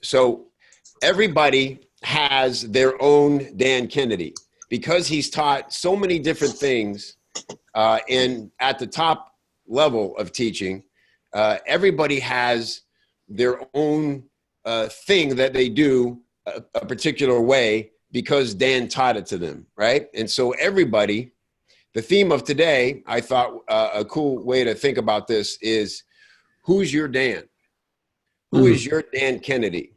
So everybody has their own Dan Kennedy because he's taught so many different things. And at the top level of teaching, everybody has their own thing that they do a particular way because Dan taught it to them, right? And so everybody, the theme of today, I thought a cool way to think about this is, who's your Dan? Who is your Dan Kennedy?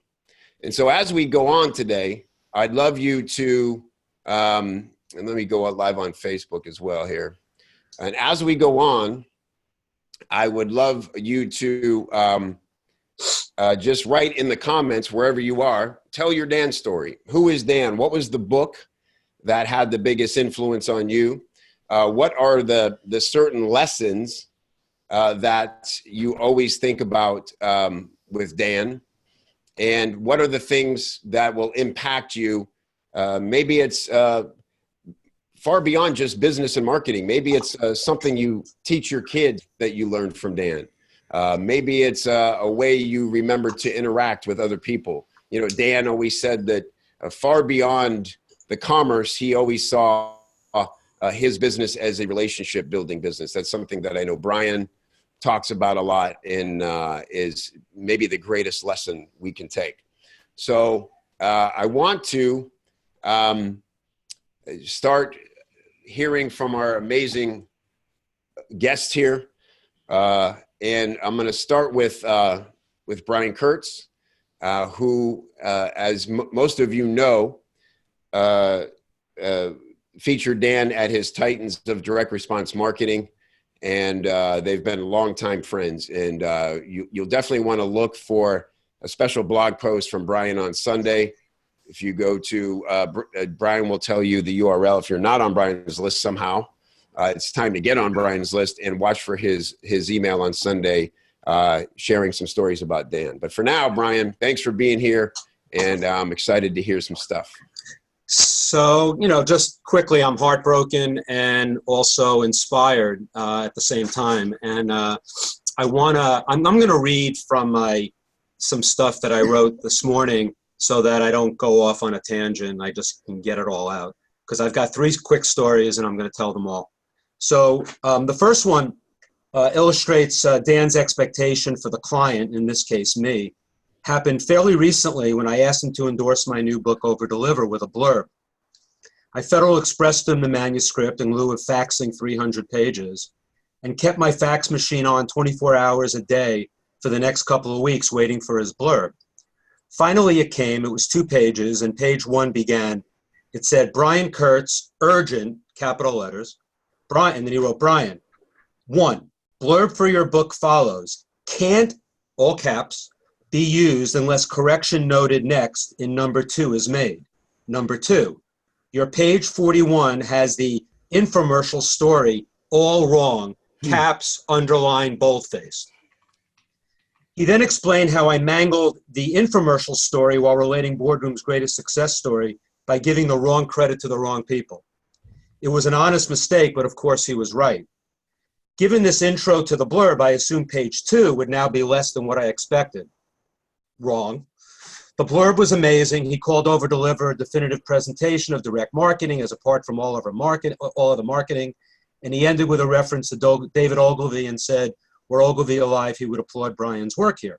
And so as we go on today, I'd love you to, and let me go live on Facebook as well here. And as we go on, I would love you to just write in the comments wherever you are, tell your Dan story. Who is Dan? What was the book that had the biggest influence on you? What are the certain lessons that you always think about with Dan? And what are the things that will impact you? Maybe it's far beyond just business and marketing. Maybe it's something you teach your kids that you learned from Dan. Maybe it's a way you remember to interact with other people. You know, Dan always said that far beyond the commerce, he always saw his business as a relationship building business. That's something that I know Brian talks about a lot and is maybe the greatest lesson we can take. So I want to start hearing from our amazing guest here. And I'm going to start with Brian Kurtz, who, as most of you know, featured Dan at his Titans of Direct Response Marketing. And they've been longtime friends. And you'll definitely want to look for a special blog post from Brian on Sunday. If you go to, Brian will tell you the URL. If you're not on Brian's list somehow, it's time to get on Brian's list and watch for his email on Sunday, sharing some stories about Dan. But for now, Brian, thanks for being here. And I'm excited to hear some stuff. So, just quickly, I'm heartbroken and also inspired at the same time. And I'm going to read from some stuff that I wrote this morning so that I don't go off on a tangent. I just can get it all out because I've got 3 quick stories and I'm going to tell them all. So the first one illustrates Dan's expectation for the client, in this case, me, happened fairly recently when I asked him to endorse my new book, Over Deliver, with a blurb. I Federal Expressed him the manuscript in lieu of faxing 300 pages and kept my fax machine on 24 hours a day for the next couple of weeks waiting for his blurb. Finally, it came. It was 2 pages, and page 1 began. It said, Brian Kurtz, urgent, capital letters. Brian, and then he wrote, Brian, 1, blurb for your book follows. Can't, all caps, be used unless correction noted next in number 2 is made. Number 2, your page 41 has the infomercial story all wrong, caps, underline, boldface. He then explained how I mangled the infomercial story while relating Boardroom's greatest success story by giving the wrong credit to the wrong people. It was an honest mistake, but of course he was right. Given this intro to the blurb, I assumed page 2 would now be less than what I expected. Wrong. The blurb was amazing. He called Over Deliver a definitive presentation of direct marketing as apart from all of the marketing. And he ended with a reference to David Ogilvy and said, were Ogilvy alive, he would applaud Brian's work here.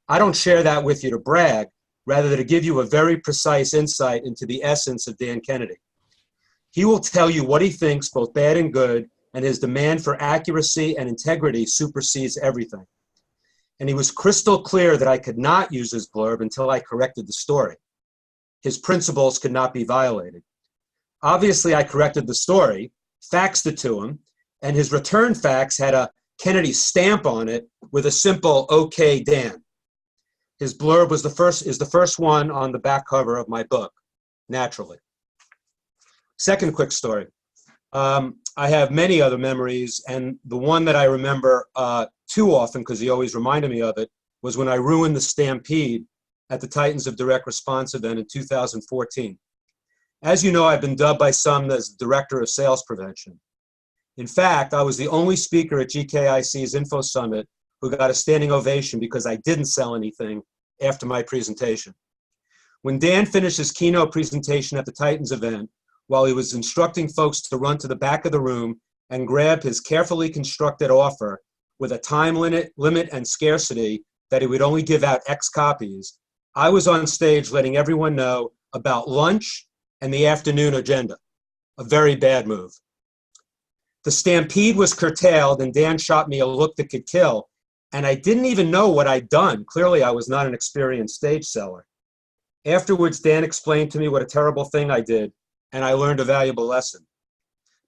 I don't share that with you to brag, rather than to give you a very precise insight into the essence of Dan Kennedy. He will tell you what he thinks, both bad and good, and his demand for accuracy and integrity supersedes everything. And he was crystal clear that I could not use his blurb until I corrected the story. His principles could not be violated. Obviously, I corrected the story, faxed it to him, and his return fax had a Kennedy stamp on it with a simple, okay, Dan. His blurb is the first one on the back cover of my book, naturally. Second quick story. I have many other memories, and the one that I remember too often, because he always reminded me of it, was when I ruined the Stampede at the Titans of Direct Response event in 2014. As you know, I've been dubbed by some as Director of Sales Prevention. In fact, I was the only speaker at GKIC's Info Summit who got a standing ovation because I didn't sell anything after my presentation. When Dan finished his keynote presentation at the Titans event, while he was instructing folks to run to the back of the room and grab his carefully constructed offer with a time limit and scarcity that he would only give out X copies, I was on stage letting everyone know about lunch and the afternoon agenda. A very bad move. The stampede was curtailed and Dan shot me a look that could kill, and I didn't even know what I'd done. Clearly, I was not an experienced stage seller. Afterwards, Dan explained to me what a terrible thing I did, and I learned a valuable lesson.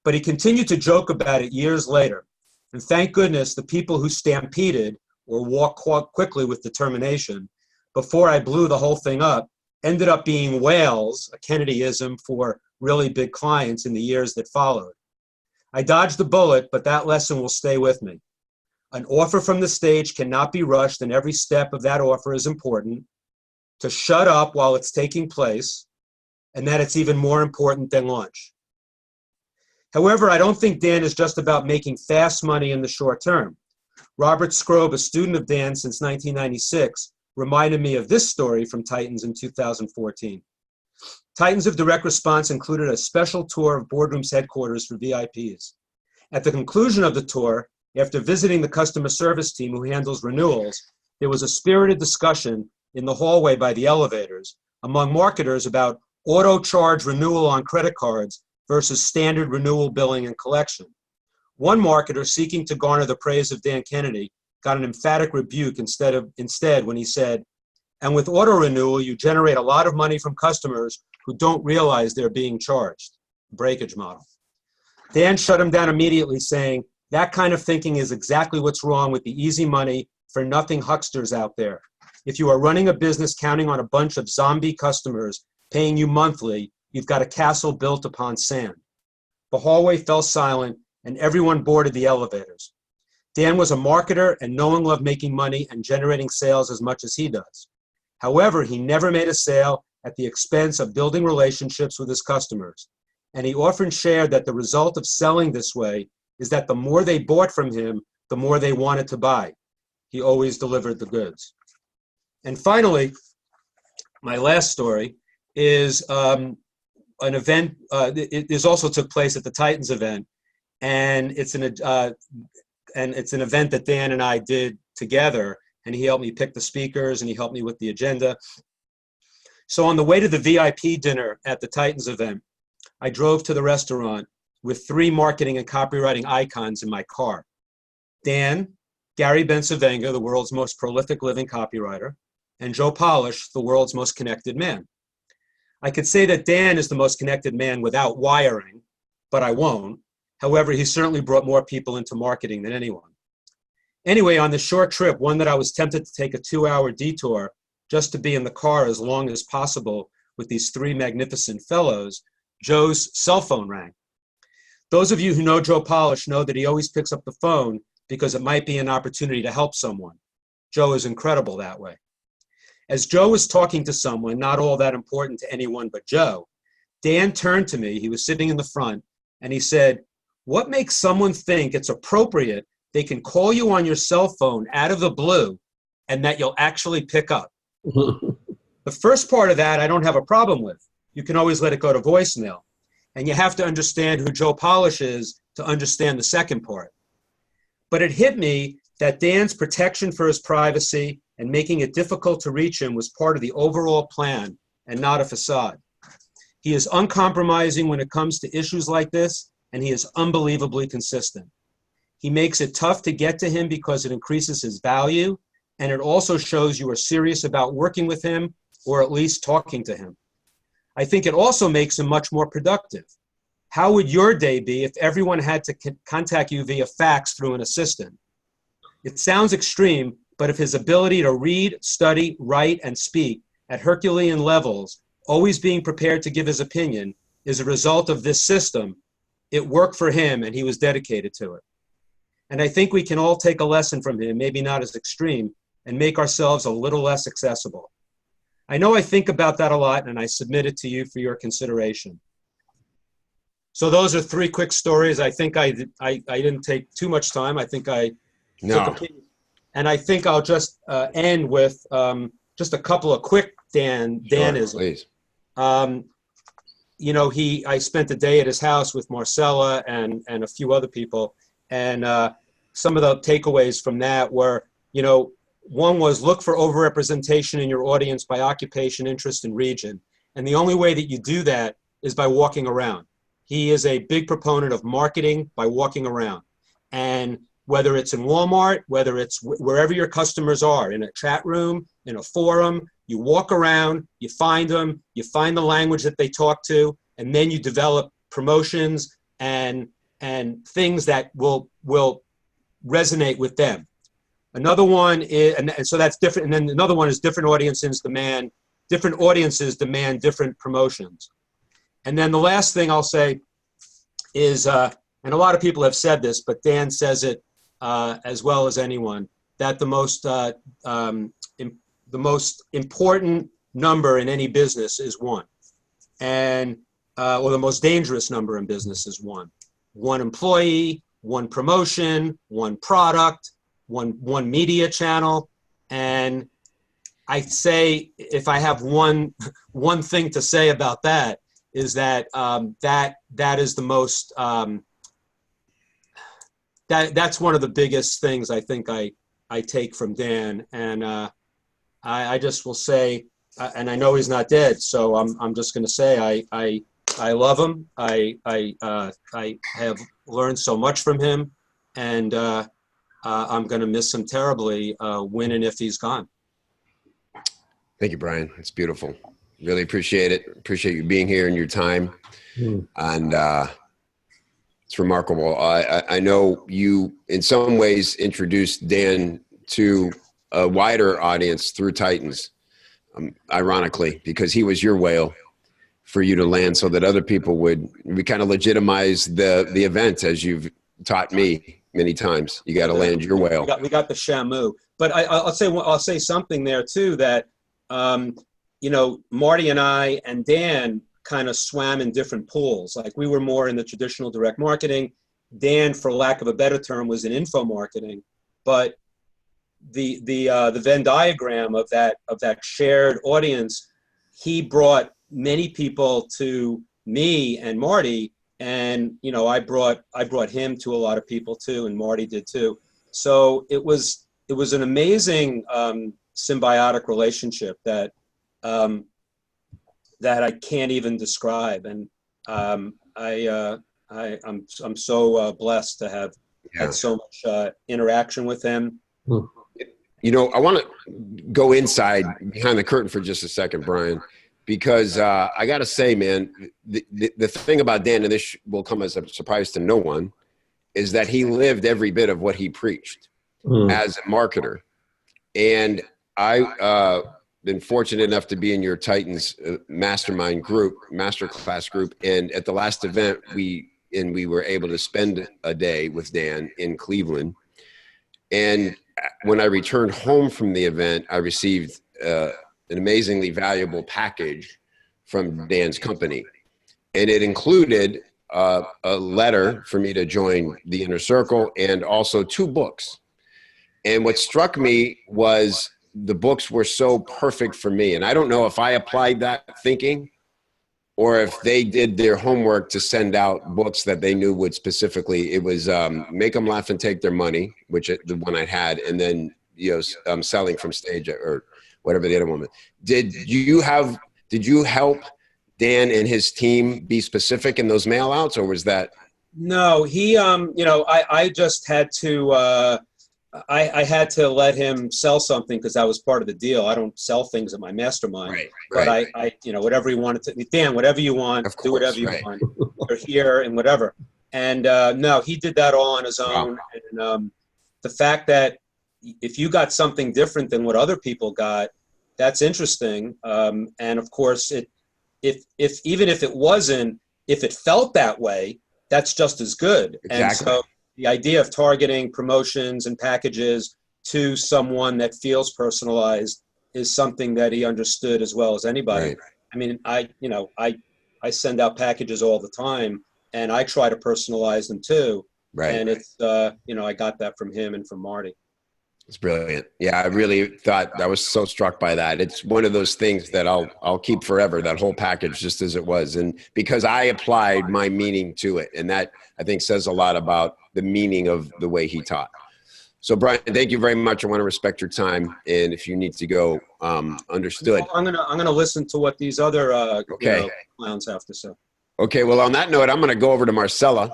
But he continued to joke about it years later, and thank goodness the people who stampeded or walked quickly with determination before I blew the whole thing up ended up being whales, a Kennedyism for really big clients in the years that followed. I dodged the bullet, but that lesson will stay with me. An offer from the stage cannot be rushed, and every step of that offer is important. To shut up while it's taking place, and that it's even more important than lunch. However, I don't think Dan is just about making fast money in the short term. Robert Scrobe, a student of Dan since 1996, reminded me of this story from Titans in 2014. Titans of Direct Response included a special tour of Boardroom's headquarters for VIPs. At the conclusion of the tour, after visiting the customer service team who handles renewals, there was a spirited discussion in the hallway by the elevators among marketers about auto charge renewal on credit cards versus standard renewal billing and collection. One marketer, seeking to garner the praise of Dan Kennedy, got an emphatic rebuke instead when he said, "And with auto renewal, you generate a lot of money from customers who don't realize they're being charged." Breakage model. Dan shut him down immediately, saying, "That kind of thinking is exactly what's wrong with the easy money for nothing hucksters out there. If you are running a business counting on a bunch of zombie customers paying you monthly, you've got a castle built upon sand." The hallway fell silent and everyone boarded the elevators. Dan was a marketer and no one loved making money and generating sales as much as he does. However, he never made a sale at the expense of building relationships with his customers. And he often shared that the result of selling this way is that the more they bought from him, the more they wanted to buy. He always delivered the goods. And finally, my last story is an event. This also took place at the Titans event, and it's an event that Dan and I did together. And he helped me pick the speakers, and he helped me with the agenda. So on the way to the VIP dinner at the Titans event, I drove to the restaurant with 3 marketing and copywriting icons in my car: Dan, Gary Bencivenga, the world's most prolific living copywriter, and Joe Polish, the world's most connected man. I could say that Dan is the most connected man without wiring, but I won't. However, he certainly brought more people into marketing than anyone. Anyway, on the short trip, one that I was tempted to take a 2-hour detour just to be in the car as long as possible with these 3 magnificent fellows, Joe's cell phone rang. Those of you who know Joe Polish know that he always picks up the phone because it might be an opportunity to help someone. Joe is incredible that way. As Joe was talking to someone, not all that important to anyone but Joe, Dan turned to me, he was sitting in the front, and he said, "What makes someone think it's appropriate they can call you on your cell phone out of the blue and that you'll actually pick up?" The first part of that I don't have a problem with. You can always let it go to voicemail. And you have to understand who Joe Polish is to understand the second part. But it hit me that Dan's protection for his privacy and making it difficult to reach him was part of the overall plan and not a facade. He is uncompromising when it comes to issues like this, and he is unbelievably consistent. He makes it tough to get to him because it increases his value, and it also shows you are serious about working with him or at least talking to him. I think it also makes him much more productive. How would your day be if everyone had to contact you via fax through an assistant? It sounds extreme, but if his ability to read, study, write, and speak at Herculean levels, always being prepared to give his opinion, is a result of this system, it worked for him and he was dedicated to it. And I think we can all take a lesson from him, maybe not as extreme, and make ourselves a little less accessible. I know I think about that a lot, and I submit it to you for your consideration. So those are 3 quick stories. I think I didn't take too much time. I think I took a piece. And I think I'll just end with just a couple of quick Danisms. Please. You know, I spent a day at his house with Marcella and a few other people, and some of the takeaways from that were, you know, one was look for overrepresentation in your audience by occupation, interest, and region. And the only way that you do that is by walking around. He is a big proponent of marketing by walking around. And whether it's in Walmart, whether it's wherever your customers are, in a chat room, in a forum, you walk around, you find them, you find the language that they talk to, and then you develop promotions and things that will resonate with them. Another one is, and so that's different. And then another one is different audiences demand different promotions. And then the last thing I'll say is, and a lot of people have said this, but Dan says it as well as anyone, that the most important number in any business is one, and or the most dangerous number in business is one. One employee, one promotion, one product, one media channel. And I say, if I have one thing to say about that, is that that is the most that's one of the biggest things I think I take from Dan. And I just will say, and I know he's not dead, so I'm just going to say I love him. I have learned so much from him, and I'm going to miss him terribly when and if he's gone. Thank you, Brian. It's beautiful. Really appreciate it. Appreciate you being here and your time. And it's remarkable. I know you, in some ways, introduced Dan to a wider audience through Titans, ironically, because he was your whale for you to land so that other people would kind of legitimize the event, as you've taught me many times. You got to land your whale. We got the Shamu. But I'll say something there too, that you know, Marty and I and Dan kind of swam in different pools. Like, we were more in the traditional direct marketing. Dan, for lack of a better term, was in info marketing. But the Venn diagram of that shared audience, he brought many people to me and Marty, and you know, I brought him to a lot of people too, and Marty did too. So it was an amazing symbiotic relationship that I can't even describe, and I'm so blessed to have had so much interaction with him. You know, I want to go inside behind the curtain for just a second, Brian, because I got to say, man, the thing about Dan, and this will come as a surprise to no one, is that he lived every bit of what he preached as a marketer. And I been fortunate enough to be in your Titans mastermind group, masterclass group. And at the last event, we were able to spend a day with Dan in Cleveland. And when I returned home from the event, I received an amazingly valuable package from Dan's company. And it included a letter for me to join the Inner Circle, and also 2 books. And what struck me was the books were so perfect for me. And I don't know if I applied that thinking or if they did their homework to send out books that they knew would specifically, it was Make Them Laugh and Take Their Money, which the one I had, and then, you know, Selling from Stage, or whatever the other one was. Did you help Dan and his team be specific in those mail outs, or was that? No, he, you know, I just had to, I had to let him sell something because that was part of the deal. I don't sell things at my mastermind. Right. But I, you know, whatever he wanted to, Dan, whatever you want, Of course, do whatever you want. You're here and whatever. And no, he did that all on his own. Wow. And the fact that if you got something different than what other people got, that's interesting. And of course, if even if it wasn't, if it felt that way, that's just as good. Exactly. And so the idea of targeting promotions and packages to someone that feels personalized is something that he understood as well as anybody. Right. I mean, I send out packages all the time, and I try to personalize them too. Right. And it's, you know, I got that from him and from Marty. It's brilliant. Yeah, I really thought I was so struck by that. It's one of those things that I'll keep forever, that whole package just as it was. And because I applied my meaning to it. And that I think says a lot about the meaning of the way he taught. So Brian, thank you very much. I want to respect your time. And if you need to go, understood. I'm gonna listen to what these other Okay. clowns have to say. Okay. Well, on that note, I'm going to go over to Marcella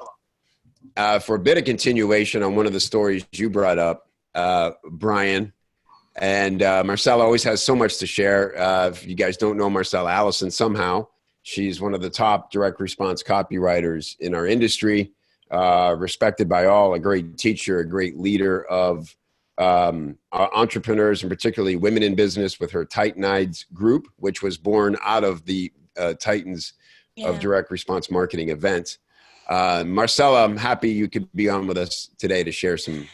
for a bit of continuation on one of the stories you brought up. Brian, and Marcella always has so much to share. If you guys don't know Marcella Allison somehow, she's one of the top direct response copywriters in our industry, respected by all, a great teacher, a great leader of entrepreneurs, and particularly women in business with her Titanides group, which was born out of the Titans of direct response marketing event. Marcella, I'm happy you could be on with us today to share some.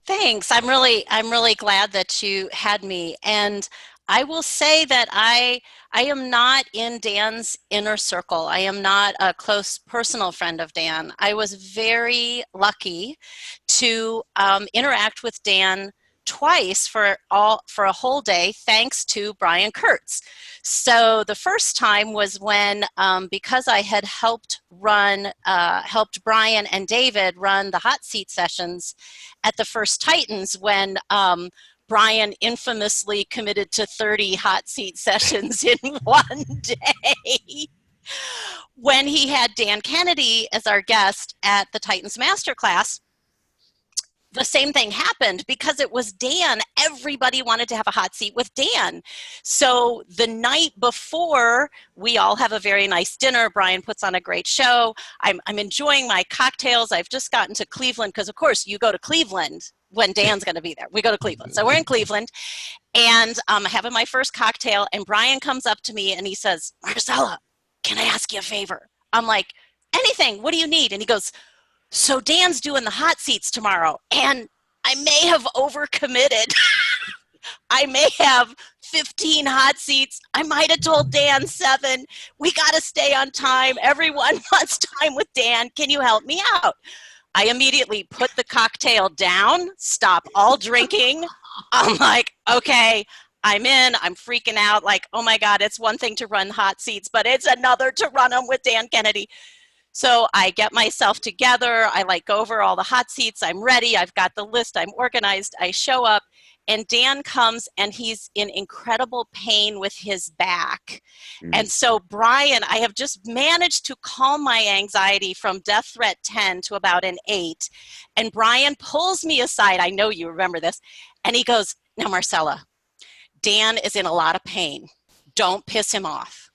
Thanks. I'm really glad that you had me. And I will say that I am not in Dan's inner circle. I am not a close personal friend of Dan. I was very lucky to interact with Dan twice for a whole day, thanks to Brian Kurtz. So the first time was when, because I had helped Brian and David run the hot seat sessions at the first Titans, when Brian infamously committed to 30 hot seat sessions in one day. When he had Dan Kennedy as our guest at the Titans Masterclass, the same thing happened. Because it was Dan, everybody wanted to have a hot seat with Dan. So the night before, we all have a very nice dinner. Brian puts on a great show. I'm enjoying my cocktails. I've just gotten to Cleveland because, of course, you go to Cleveland when Dan's going to be there. We go to Cleveland. So we're in Cleveland, and I'm having my first cocktail, and Brian comes up to me and he says, "Marcella, can I ask you a favor?" I'm like, "Anything. What do you need?" And he goes, "So Dan's doing the hot seats tomorrow, and I may have overcommitted. I may have 15 hot seats. I might have told Dan 7. We got to stay on time. Everyone wants time with Dan. Can you help me out?" I immediately put the cocktail down, stop all drinking. I'm like, okay, I'm in. I'm freaking out. Like, oh my God, it's one thing to run hot seats, but it's another to run them with Dan Kennedy. So I get myself together. I go over all the hot seats. I'm ready. I've got the list. I'm organized. I show up, and Dan comes, and he's in incredible pain with his back. And so Brian, I have just managed to calm my anxiety from death threat 10 to about an 8. And Brian pulls me aside. I know you remember this. And he goes, "Now, Marcella, Dan is in a lot of pain. Don't piss him off."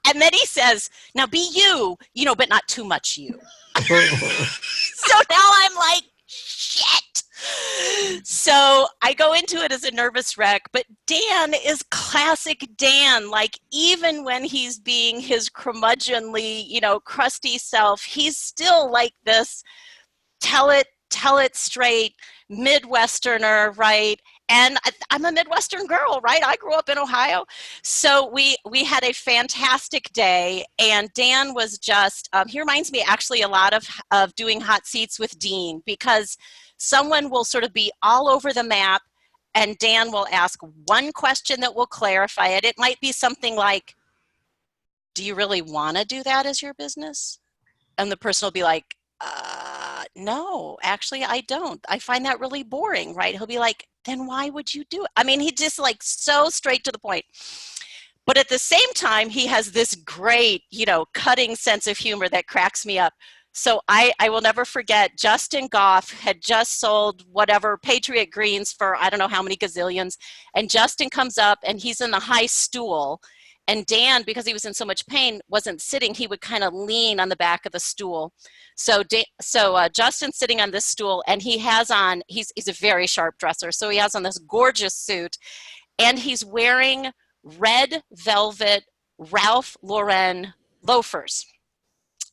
And then he says, "Now be you, but not too much you." So now I'm like, shit. So I go into it as a nervous wreck, but Dan is classic Dan. Even when he's being his curmudgeonly, crusty self, he's still like this tell it straight Midwesterner, right? And I'm a Midwestern girl, right? I grew up in Ohio. So we had a fantastic day, and Dan was just, he reminds me actually a lot of doing hot seats with Dean, because someone will sort of be all over the map, and Dan will ask one question that will clarify it. It might be something like, "Do you really want to do that as your business?" And the person will be like, "No, actually I don't. I find that really boring," right? He'll be like, "Then why would you do it?" I mean, he just so straight to the point. But at the same time, he has this great, cutting sense of humor that cracks me up. So I will never forget, Justin Goff had just sold whatever Patriot Greens for I don't know how many gazillions. And Justin comes up, and he's in the high stool. And Dan, because he was in so much pain, wasn't sitting. He would kind of lean on the back of the stool. So Justin's sitting on this stool, and he has on, he's a very sharp dresser, so he has on this gorgeous suit, and he's wearing red velvet Ralph Lauren loafers.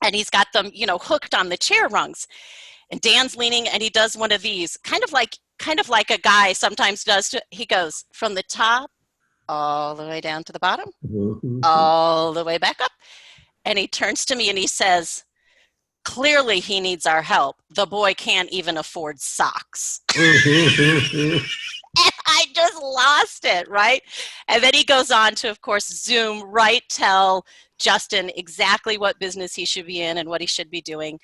And he's got them, hooked on the chair rungs. And Dan's leaning, and he does one of these, kind of like a guy sometimes does. He goes from the top all the way down to the bottom, all the way back up. And he turns to me and he says, Clearly he needs our help. The boy can't even afford socks. And I just lost it, right? And then he goes on to, of course, Zoom, right, tell Justin exactly what business he should be in and what he should be doing.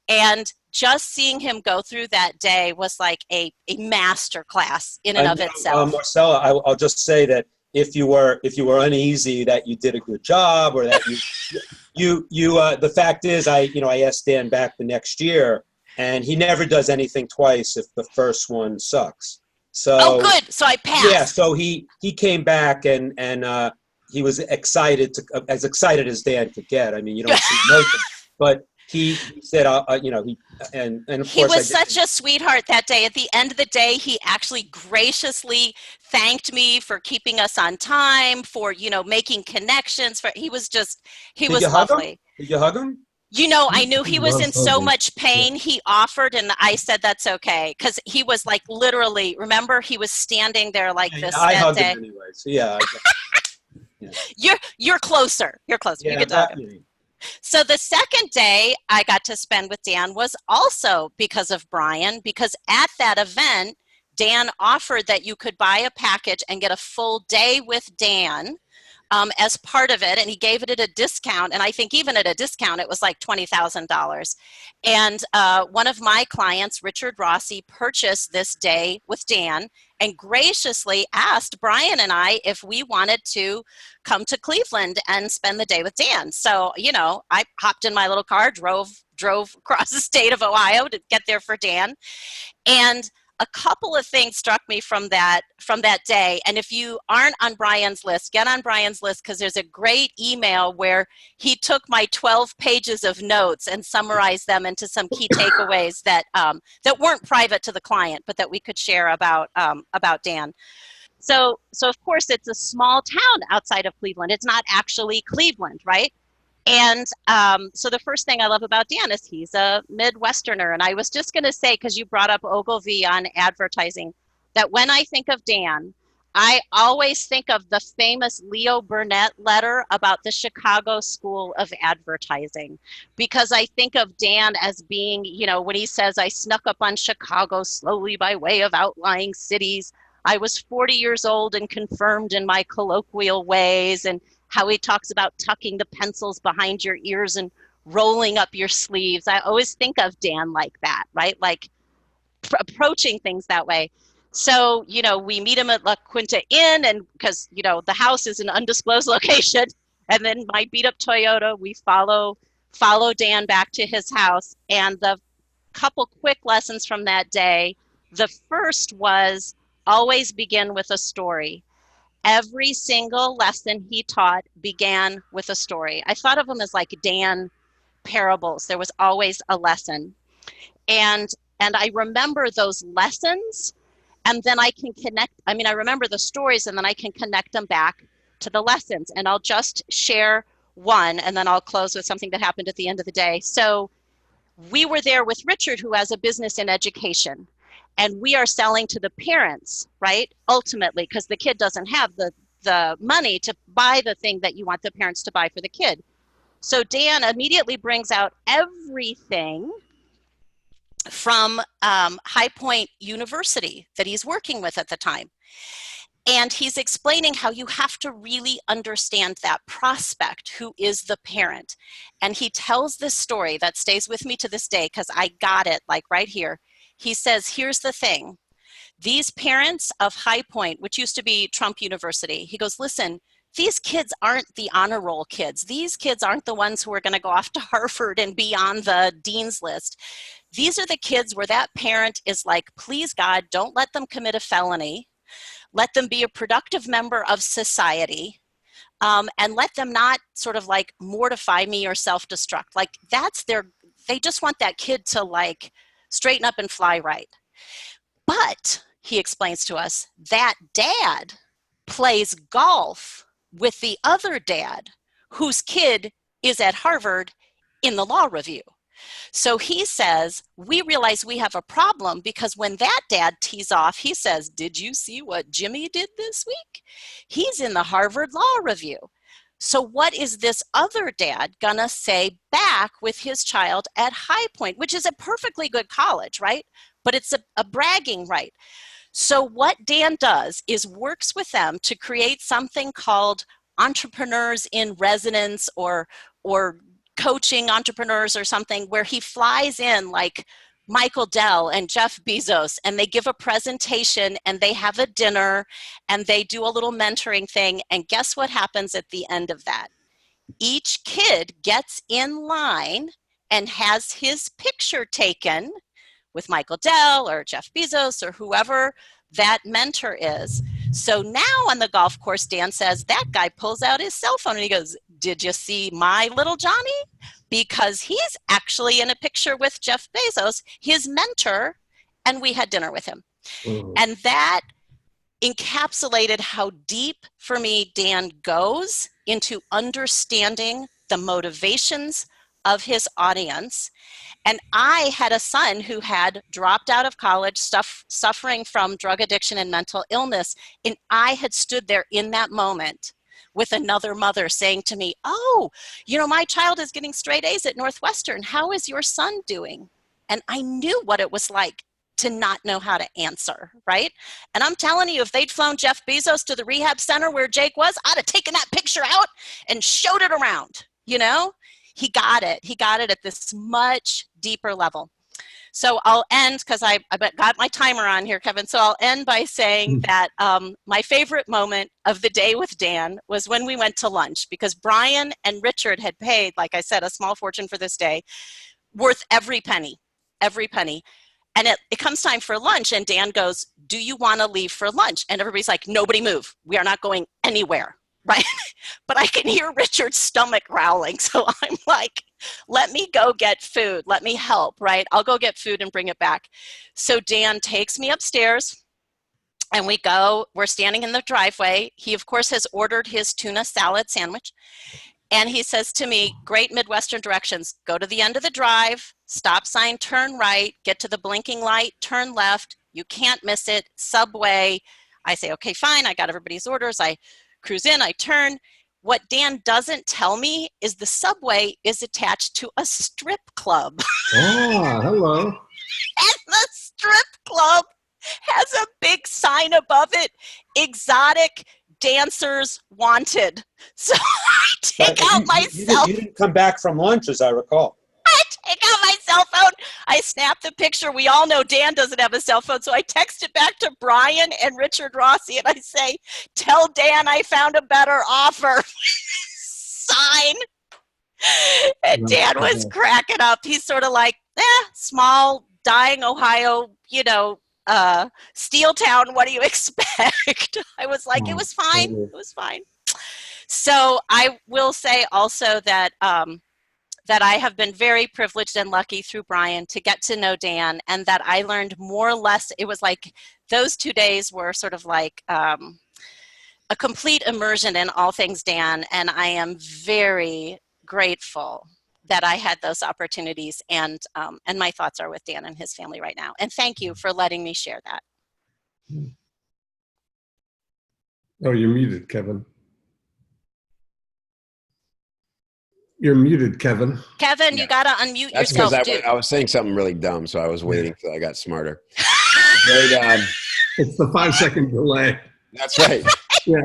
And just seeing him go through that day was like a master class in and of itself. Marcella, I'll just say that if you were uneasy that you did a good job, or that you the fact is, I asked Dan back the next year, and he never does anything twice if the first one sucks. So, oh, good. So I passed. Yeah. So he came back and he was excited as excited as Dan could get. I mean, you don't see nothing, but he said, and of he course was such a sweetheart that day. At the end of the day, he actually graciously thanked me for keeping us on time, for making connections. He was lovely. Did you hug him? I knew he was in so much pain. He offered, and I said, that's okay. Because he was like literally, remember, he was standing there like this. I hugged him anyway. So yeah. You're closer. You're closer. Yeah, you can talk. So the second day I got to spend with Dan was also because of Brian, because at that event, Dan offered that you could buy a package and get a full day with Dan as part of it, and he gave it at a discount, and I think even at a discount it was like $20,000. And one of my clients, Richard Rossi, purchased this day with Dan and graciously asked Brian and I if we wanted to come to Cleveland and spend the day with Dan. So, I hopped in my little car, drove across the state of Ohio to get there for Dan. And a couple of things struck me from that day. And if you aren't on Brian's list, get on Brian's list, because there's a great email where he took my 12 pages of notes and summarized them into some key takeaways that weren't private to the client, but that we could share about Dan. So of course, it's a small town outside of Cleveland. It's not actually Cleveland, right? And so the first thing I love about Dan is he's a Midwesterner. And I was just going to say, because you brought up Ogilvy on advertising, that when I think of Dan, I always think of the famous Leo Burnett letter about the Chicago School of Advertising, because I think of Dan as being, when he says, I snuck up on Chicago slowly by way of outlying cities. I was 40 years old and confirmed in my colloquial ways, and how he talks about tucking the pencils behind your ears and rolling up your sleeves. I always think of Dan like that, right? Like approaching things that way. So, we meet him at La Quinta Inn, and because, the house is an undisclosed location, and then my beat up Toyota, we follow Dan back to his house. And the couple quick lessons from that day, the first was always begin with a story. Every single lesson he taught began with a story. I thought of them as like Dan parables. There was always a lesson. And I remember those lessons, and then I can I remember the stories, and then I can connect them back to the lessons. And I'll just share one, and then I'll close with something that happened at the end of the day. So we were there with Richard, who has a business in education. And we are selling to the parents, right? Ultimately, because the kid doesn't have the money to buy the thing that you want the parents to buy for the kid. So Dan immediately brings out everything from High Point University that he's working with at the time. And he's explaining how you have to really understand that prospect who is the parent. And he tells this story that stays with me to this day, because I got it like right here. He says, here's the thing. These parents of High Point, which used to be Trump University, he goes, listen, these kids aren't the honor roll kids. These kids aren't the ones who are going to go off to Harvard and be on the dean's list. These are the kids where that parent is like, please God, don't let them commit a felony. Let them be a productive member of society. And let them not sort of like mortify me or self-destruct. Like they just want that kid to like straighten up and fly right. But, he explains to us, that dad plays golf with the other dad whose kid is at Harvard in the law review. So he says, we realize we have a problem because when that dad tees off, he says, did you see what Jimmy did this week? He's in the Harvard Law Review. So what is this other dad gonna say back with his child at High Point, which is a perfectly good college, right? But it's a bragging right. So what Dan does is works with them to create something called Entrepreneurs in Residence, or coaching entrepreneurs or something, where he flies in like Michael Dell and Jeff Bezos, and they give a presentation and they have a dinner and they do a little mentoring thing. And guess what happens at the end of that? Each kid gets in line and has his picture taken with Michael Dell or Jeff Bezos or whoever that mentor is. So now on the golf course, Dan says, that guy pulls out his cell phone and he goes, did you see my little Johnny? Because he's actually in a picture with Jeff Bezos, his mentor, and we had dinner with him. And that encapsulated how deep, for me, Dan goes into understanding the motivations of his audience. And I had a son who had dropped out of college, suffering from drug addiction and mental illness. And I had stood there in that moment with another mother saying to me, oh, you know, my child is getting straight A's at Northwestern. How is your son doing? And I knew what it was like to not know how to answer, right? And I'm telling you, if they'd flown Jeff Bezos to the rehab center where Jake was, I'd have taken that picture out and showed it around, you know? He got it. He got it at this much deeper level. So I'll end, because I got my timer on here, Kevin. So I'll end by saying that my favorite moment of the day with Dan was when we went to lunch, because Brian and Richard had paid, like I said, a small fortune for this day, worth every penny, every penny. And it comes time for lunch, and Dan goes, do you want to leave for lunch? And everybody's like, nobody move. We are not going anywhere, right? But I can hear Richard's stomach growling. So I'm like, let me go get food. Let me help, right? I'll go get food and bring it back. So Dan takes me upstairs, and we're standing in the driveway. He, of course, has ordered his tuna salad sandwich. And he says to me, great Midwestern directions, go to the end of the drive, stop sign, turn right, get to the blinking light, turn left. You can't miss it. Subway. I say, okay, fine. I got everybody's orders. I cruise in, I turn. What Dan doesn't tell me is the Subway is attached to a strip club. Ah, hello. And the strip club has a big sign above it, exotic dancers wanted. So I take out my cell phone. You didn't come back from lunch, as I recall. I take out my cell phone. I snap the picture. We all know Dan doesn't have a cell phone. So I text it back to Brian and Richard Rossi, and I say, tell Dan I found a better offer. Sign. And Dan was cracking up. He's sort of like, small, dying Ohio, steel town. What do you expect? I was like, it was fine. It was fine. So I will say also that that I have been very privileged and lucky through Brian to get to know Dan, and that I learned more or less. It was like those 2 days were sort of like a complete immersion in all things Dan, and I am very grateful that I had those opportunities, and my thoughts are with Dan and his family right now. And thank you for letting me share that. Oh, you're muted, Kevin. You're muted, Kevin. Kevin, you got to unmute That's yourself, because dude. I was saying something really dumb, so I was waiting till I got smarter. It's the 5-second delay. That's right. Yeah.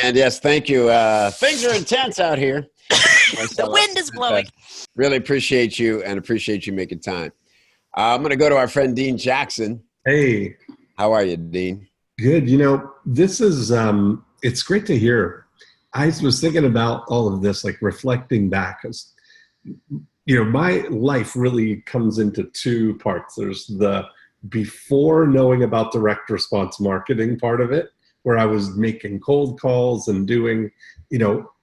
And yes, thank you. Things are intense out here. The wind is blowing. Really appreciate you, and appreciate you making time. I'm going to go to our friend Dean Jackson. Hey. How are you, Dean? Good. This is, it's great to hear. I was thinking about all of this, like reflecting back, because, my life really comes into two parts. There's the before knowing about direct response marketing part of it, where I was making cold calls and doing,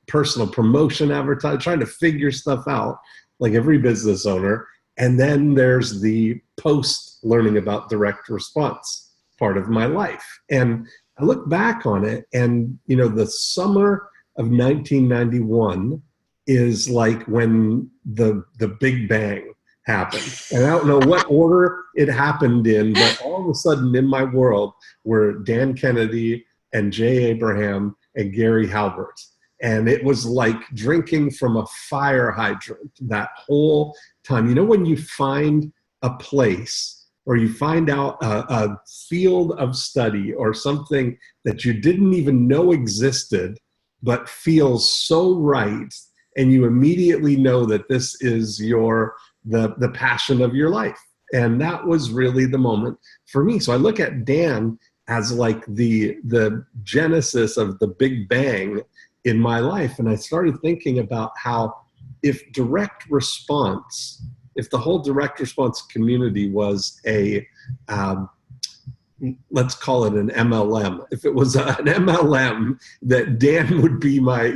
personal promotion advertising, trying to figure stuff out like every business owner. And then there's the post learning about direct response part of my life. And I look back on it, and, the summer of 1991 is like when the Big Bang happened. And I don't know what order it happened in, but all of a sudden in my world were Dan Kennedy and Jay Abraham and Gary Halbert. And it was like drinking from a fire hydrant that whole time. You know, when you find a place or you find out a field of study or something that you didn't even know existed, but feels so right, and you immediately know that this is the passion of your life. And that was really the moment for me. So I look at Dan as like the genesis of the Big Bang in my life. And I started thinking about how if the whole direct response community was let's call it an MLM. If it was an MLM, that Dan would be my,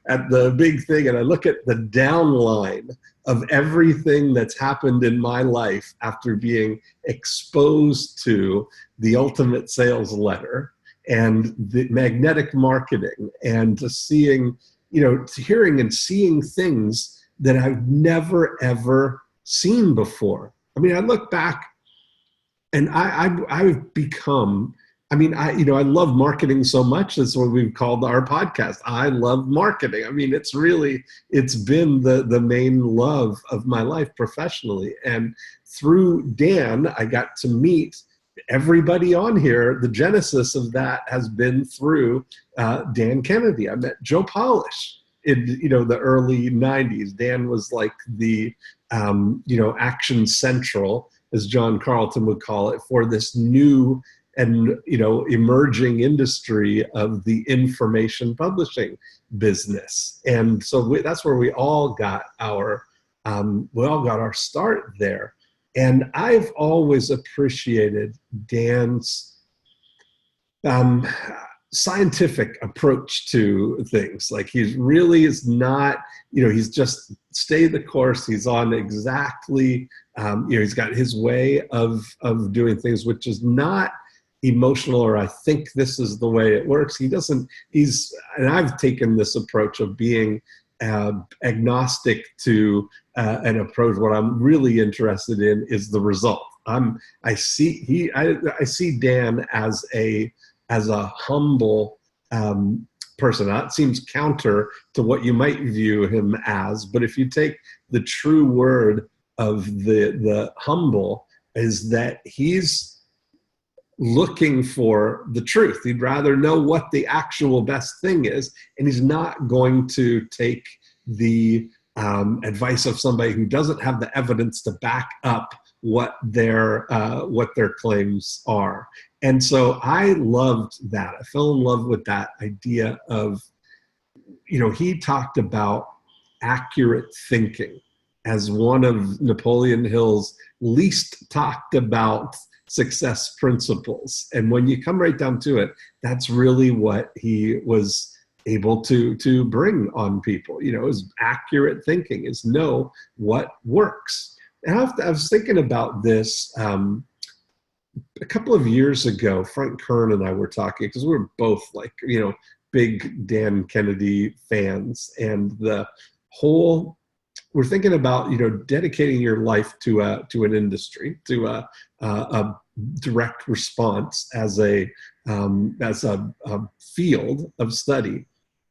at the big thing. And I look at the downline of everything that's happened in my life after being exposed to the Ultimate Sales Letter and the magnetic marketing, and to seeing, to hearing and seeing things that I've never, ever seen before. I mean, I look back and I've become, I love marketing so much. That's what we've called our podcast. I love marketing. I mean, it's been the main love of my life professionally. And through Dan, I got to meet everybody on here. The genesis of that has been through Dan Kennedy. I met Joe Polish in, the early 90s. Dan was like the, Action Central, as John Carlton would call it, for this new and emerging industry of the information publishing business. And so that's where we all got our start there. And I've always appreciated Dan's scientific approach to things. Like, he really is not, he's just stay the course. He's on exactly, he's got his way of doing things, which is not emotional, or I think this is the way it works. And I've taken this approach of being agnostic to an approach. What I'm really interested in is the result. I see Dan as a humble person. That seems counter to what you might view him as, but if you take the true word of the humble, is that he's looking for the truth. He'd rather know what the actual best thing is, and he's not going to take the advice of somebody who doesn't have the evidence to back up what their claims are. And so I loved that. I fell in love with that idea of, he talked about accurate thinking as one of Napoleon Hill's least talked about success principles. And when you come right down to it, that's really what he was able to bring on people, is accurate thinking, is know what works. And I was thinking about this a couple of years ago. Frank Kern and I were talking, because we were both like, big Dan Kennedy fans, and we're thinking about, dedicating your life to an industry, to a direct response as a field of study.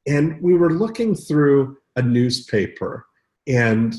And we were looking through a newspaper and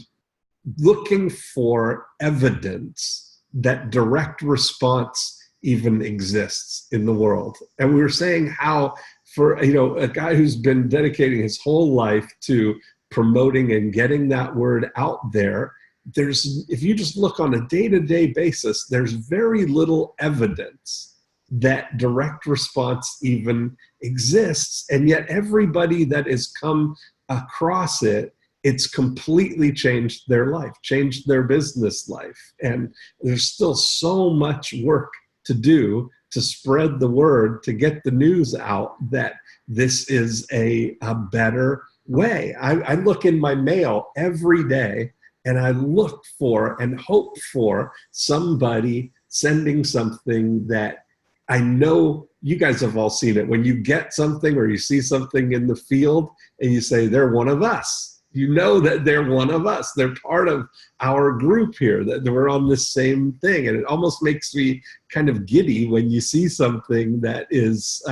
looking for evidence that direct response even exists in the world. And we were saying how, for a guy who's been dedicating his whole life to promoting and getting that word out there, if you just look on a day-to-day basis, there's very little evidence that direct response even exists. And yet everybody that has come across it, it's completely changed their life, changed their business life. And there's still so much work to do to spread the word, to get the news out that this is a better way. I look in my mail every day, and I look for and hope for somebody sending something that I know you guys have all seen it. When you get something or you see something in the field and you say, they're one of us, you know that they're one of us. They're part of our group here, that we're on the same thing. And it almost makes me kind of giddy when you see something that is,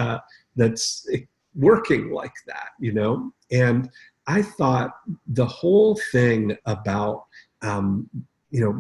that's working like that, And I thought the whole thing about,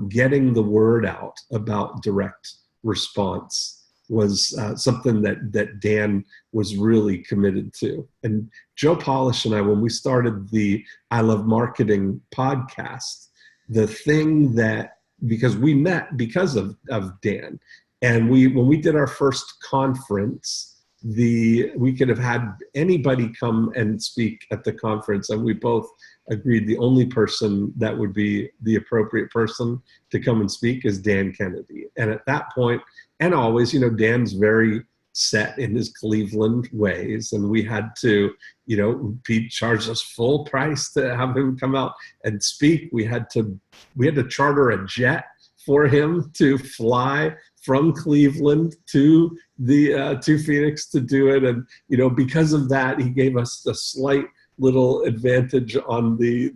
getting the word out about direct response was something that Dan was really committed to. And Joe Polish and I, when we started the I Love Marketing podcast, the thing that, because we met because of Dan, and when we did our first conference, we could have had anybody come and speak at the conference, and we both agreed the only person that would be the appropriate person to come and speak is Dan Kennedy. And at that point, and always, Dan's very set in his Cleveland ways, and we had to, Pete charged us full price to have him come out and speak. We had to charter a jet for him to fly from Cleveland to Phoenix to do it. And, because of that, he gave us a slight little advantage on the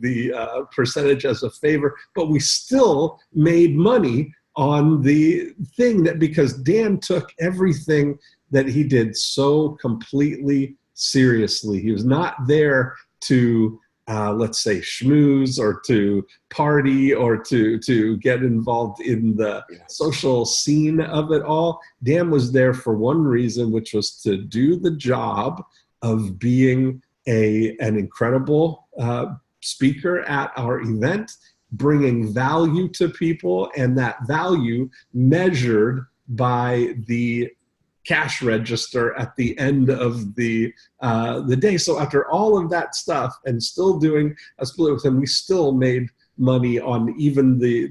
percentage as a favor, but we still made money on the thing, that because Dan took everything that he did so completely seriously. He was not there to let's say schmooze or to party or to get involved in the social scene of it all. Dan was there for one reason, which was to do the job of being an incredible speaker at our event, bringing value to people, and that value measured by the cash register at the end of the day. So after all of that stuff and still doing a split with him, we still made money on even the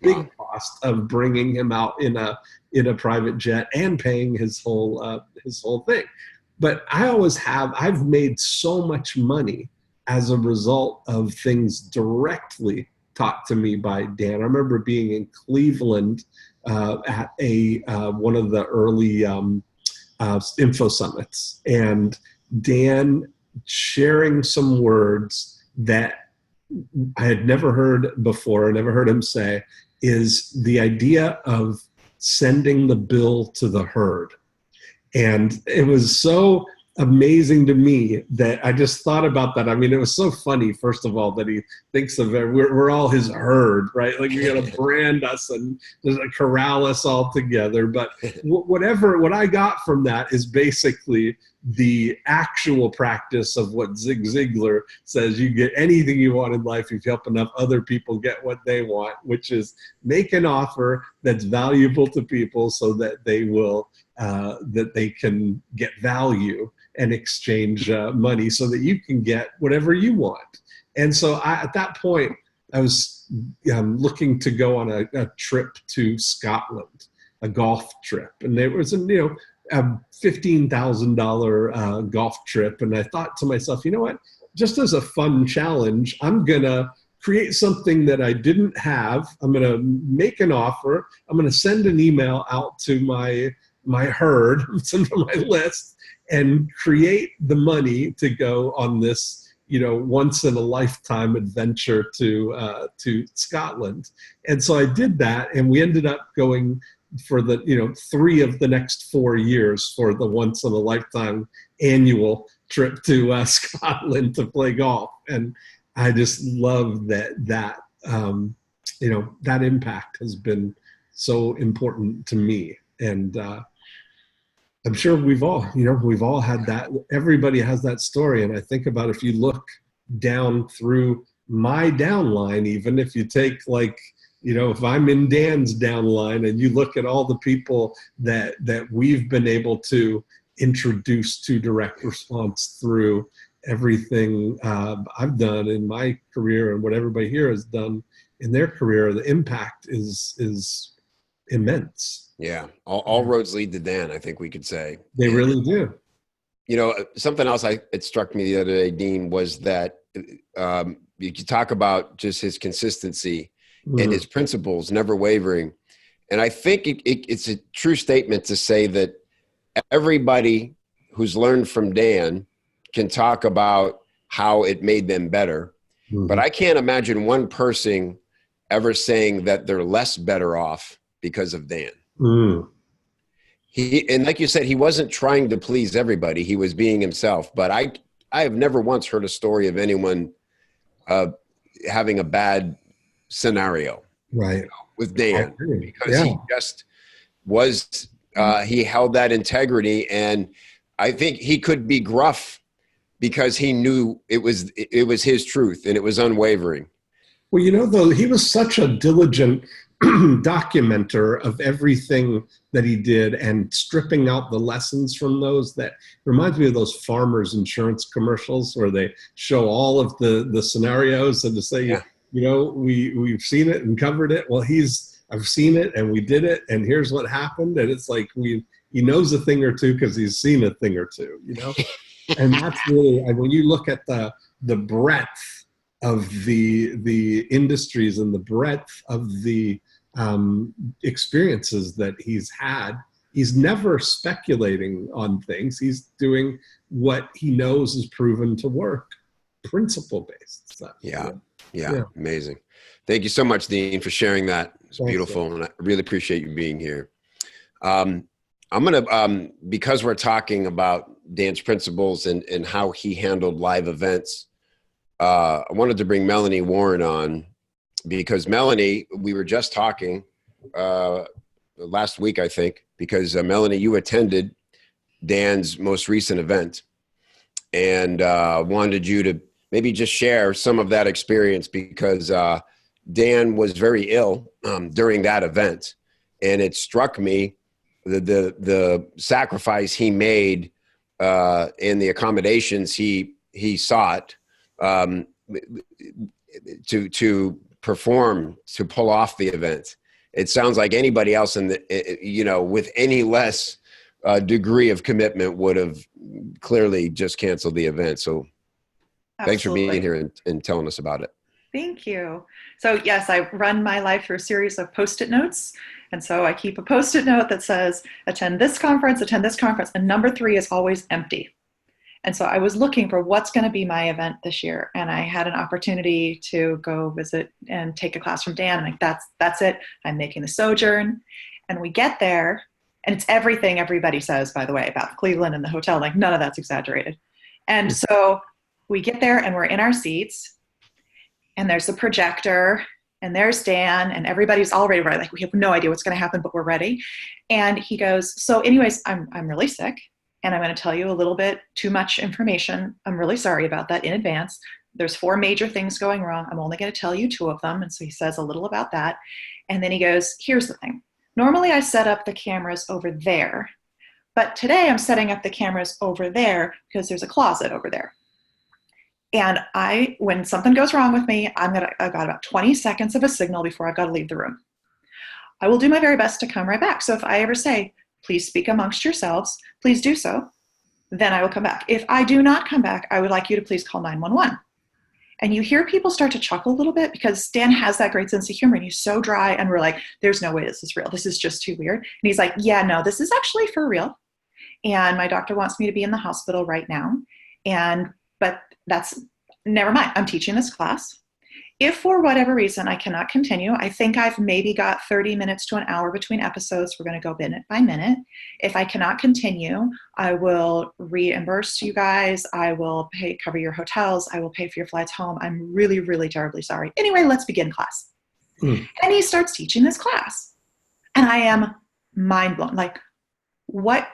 big cost of bringing him out in a private jet and paying his whole thing. But I've made so much money as a result of things directly taught to me by Dan. I remember being in Cleveland at one of the early info summits, and Dan sharing some words that I had never heard before, never heard him say, is the idea of sending the bill to the herd. And it was so amazing to me that I just thought about that. I mean, it was so funny, first of all, that he thinks of it. We're all his herd, right? Like, you're going to brand us and just corral us all together. But what I got from that is basically the actual practice of what Zig Ziglar says: you get anything you want in life if you help enough other people get what they want, which is make an offer that's valuable to people so that they will that they can get value and exchange money so that you can get whatever you want. And so at that point, I was looking to go on a trip to Scotland, a golf trip. And there was a $15,000 golf trip. And I thought to myself, you know what, just as a fun challenge, I'm going to create something that I didn't have. I'm going to make an offer. I'm going to send an email out to my herd, send them my list, and create the money to go on this, once in a lifetime adventure to Scotland. And so I did that, and we ended up going for the 3 of the next 4 years for the once in a lifetime annual trip to Scotland to play golf. And I just love that impact has been so important to me. And I'm sure we've all had that. Everybody has that story. And I think about, if you look down through my downline, even if you take if I'm in Dan's downline and you look at all the people that we've been able to introduce to direct response through everything I've done in my career and what everybody here has done in their career, the impact is immense. Yeah. All roads lead to Dan, I think we could say. They really do. Something else it struck me the other day, Dean, was that you could talk about just his consistency and his principles, never wavering. And I think it's a true statement to say that everybody who's learned from Dan can talk about how it made them better. Mm-hmm. But I can't imagine one person ever saying that they're less better off because of Dan. Mm. And like you said, he wasn't trying to please everybody. He was being himself. But I have never once heard a story of anyone having a bad scenario Right. with Dan, because he just was, he held that integrity. And I think he could be gruff because he knew it was his truth and it was unwavering. Well, though, he was such a diligent documenter of everything that he did and stripping out the lessons from those. That reminds me of those Farmers Insurance commercials where they show all of the scenarios and to say, we've seen it and covered it. Well, I've seen it and we did it and here's what happened. And it's like he knows a thing or two because he's seen a thing or two, And that's really, when you look at the breadth of the industries and the breadth of the experiences that he's had, he's never speculating on things. He's doing what he knows is proven to work, principle-based stuff. Yeah. Amazing. Thank you so much, Dean, for sharing that. It's beautiful, and I really appreciate you being here. I'm going to, because we're talking about Dan's principles and how he handled live events, I wanted to bring Melanie Warren on, because Melanie, we were just talking last week, I think, because Melanie, you attended Dan's most recent event, and wanted you to maybe just share some of that experience, because Dan was very ill during that event, and it struck me the sacrifice he made and the accommodations he sought to perform, to pull off the event. It sounds like anybody else with any less degree of commitment would have clearly just canceled the event. So thanks for being here and telling us about it. Thank you. So yes, I run my life through a series of Post-it notes. And so I keep a Post-it note that says, attend this conference, and number 3 is always empty. And so I was looking for what's going to be my event this year. And I had an opportunity to go visit and take a class from Dan. I'm like, that's it. I'm making the sojourn. And we get there, and it's everything everybody says, by the way, about Cleveland and the hotel. Like, none of that's exaggerated. And so we get there and we're in our seats, and there's a projector, and there's Dan, and everybody's already ready. Like, we have no idea what's going to happen, but we're ready. And he goes, so anyways, I'm really sick, and I'm going to tell you a little bit too much information. I'm really sorry about that in advance. There's 4 major things going wrong. I'm only going to tell you 2 of them. And so he says a little about that. And then he goes, here's the thing. Normally I set up the cameras over there, but today I'm setting up the cameras over there because there's a closet over there. And when something goes wrong with me, I've got about 20 seconds of a signal before I've got to leave the room. I will do my very best to come right back. So if I ever say, please speak amongst yourselves, please do so, then I will come back. If I do not come back, I would like you to please call 911. And you hear people start to chuckle a little bit because Dan has that great sense of humor, and he's so dry, and we're like, there's no way this is real. This is just too weird. And he's like, yeah, no, this is actually for real. And my doctor wants me to be in the hospital right now. But that's, never mind, I'm teaching this class. If for whatever reason I cannot continue, I think I've maybe got 30 minutes to an hour between episodes. We're going to go minute by minute. If I cannot continue, I will reimburse you guys. I will cover your hotels. I will pay for your flights home. I'm really, really terribly sorry. Anyway, let's begin class. And he starts teaching this class. And I am mind blown. Like, what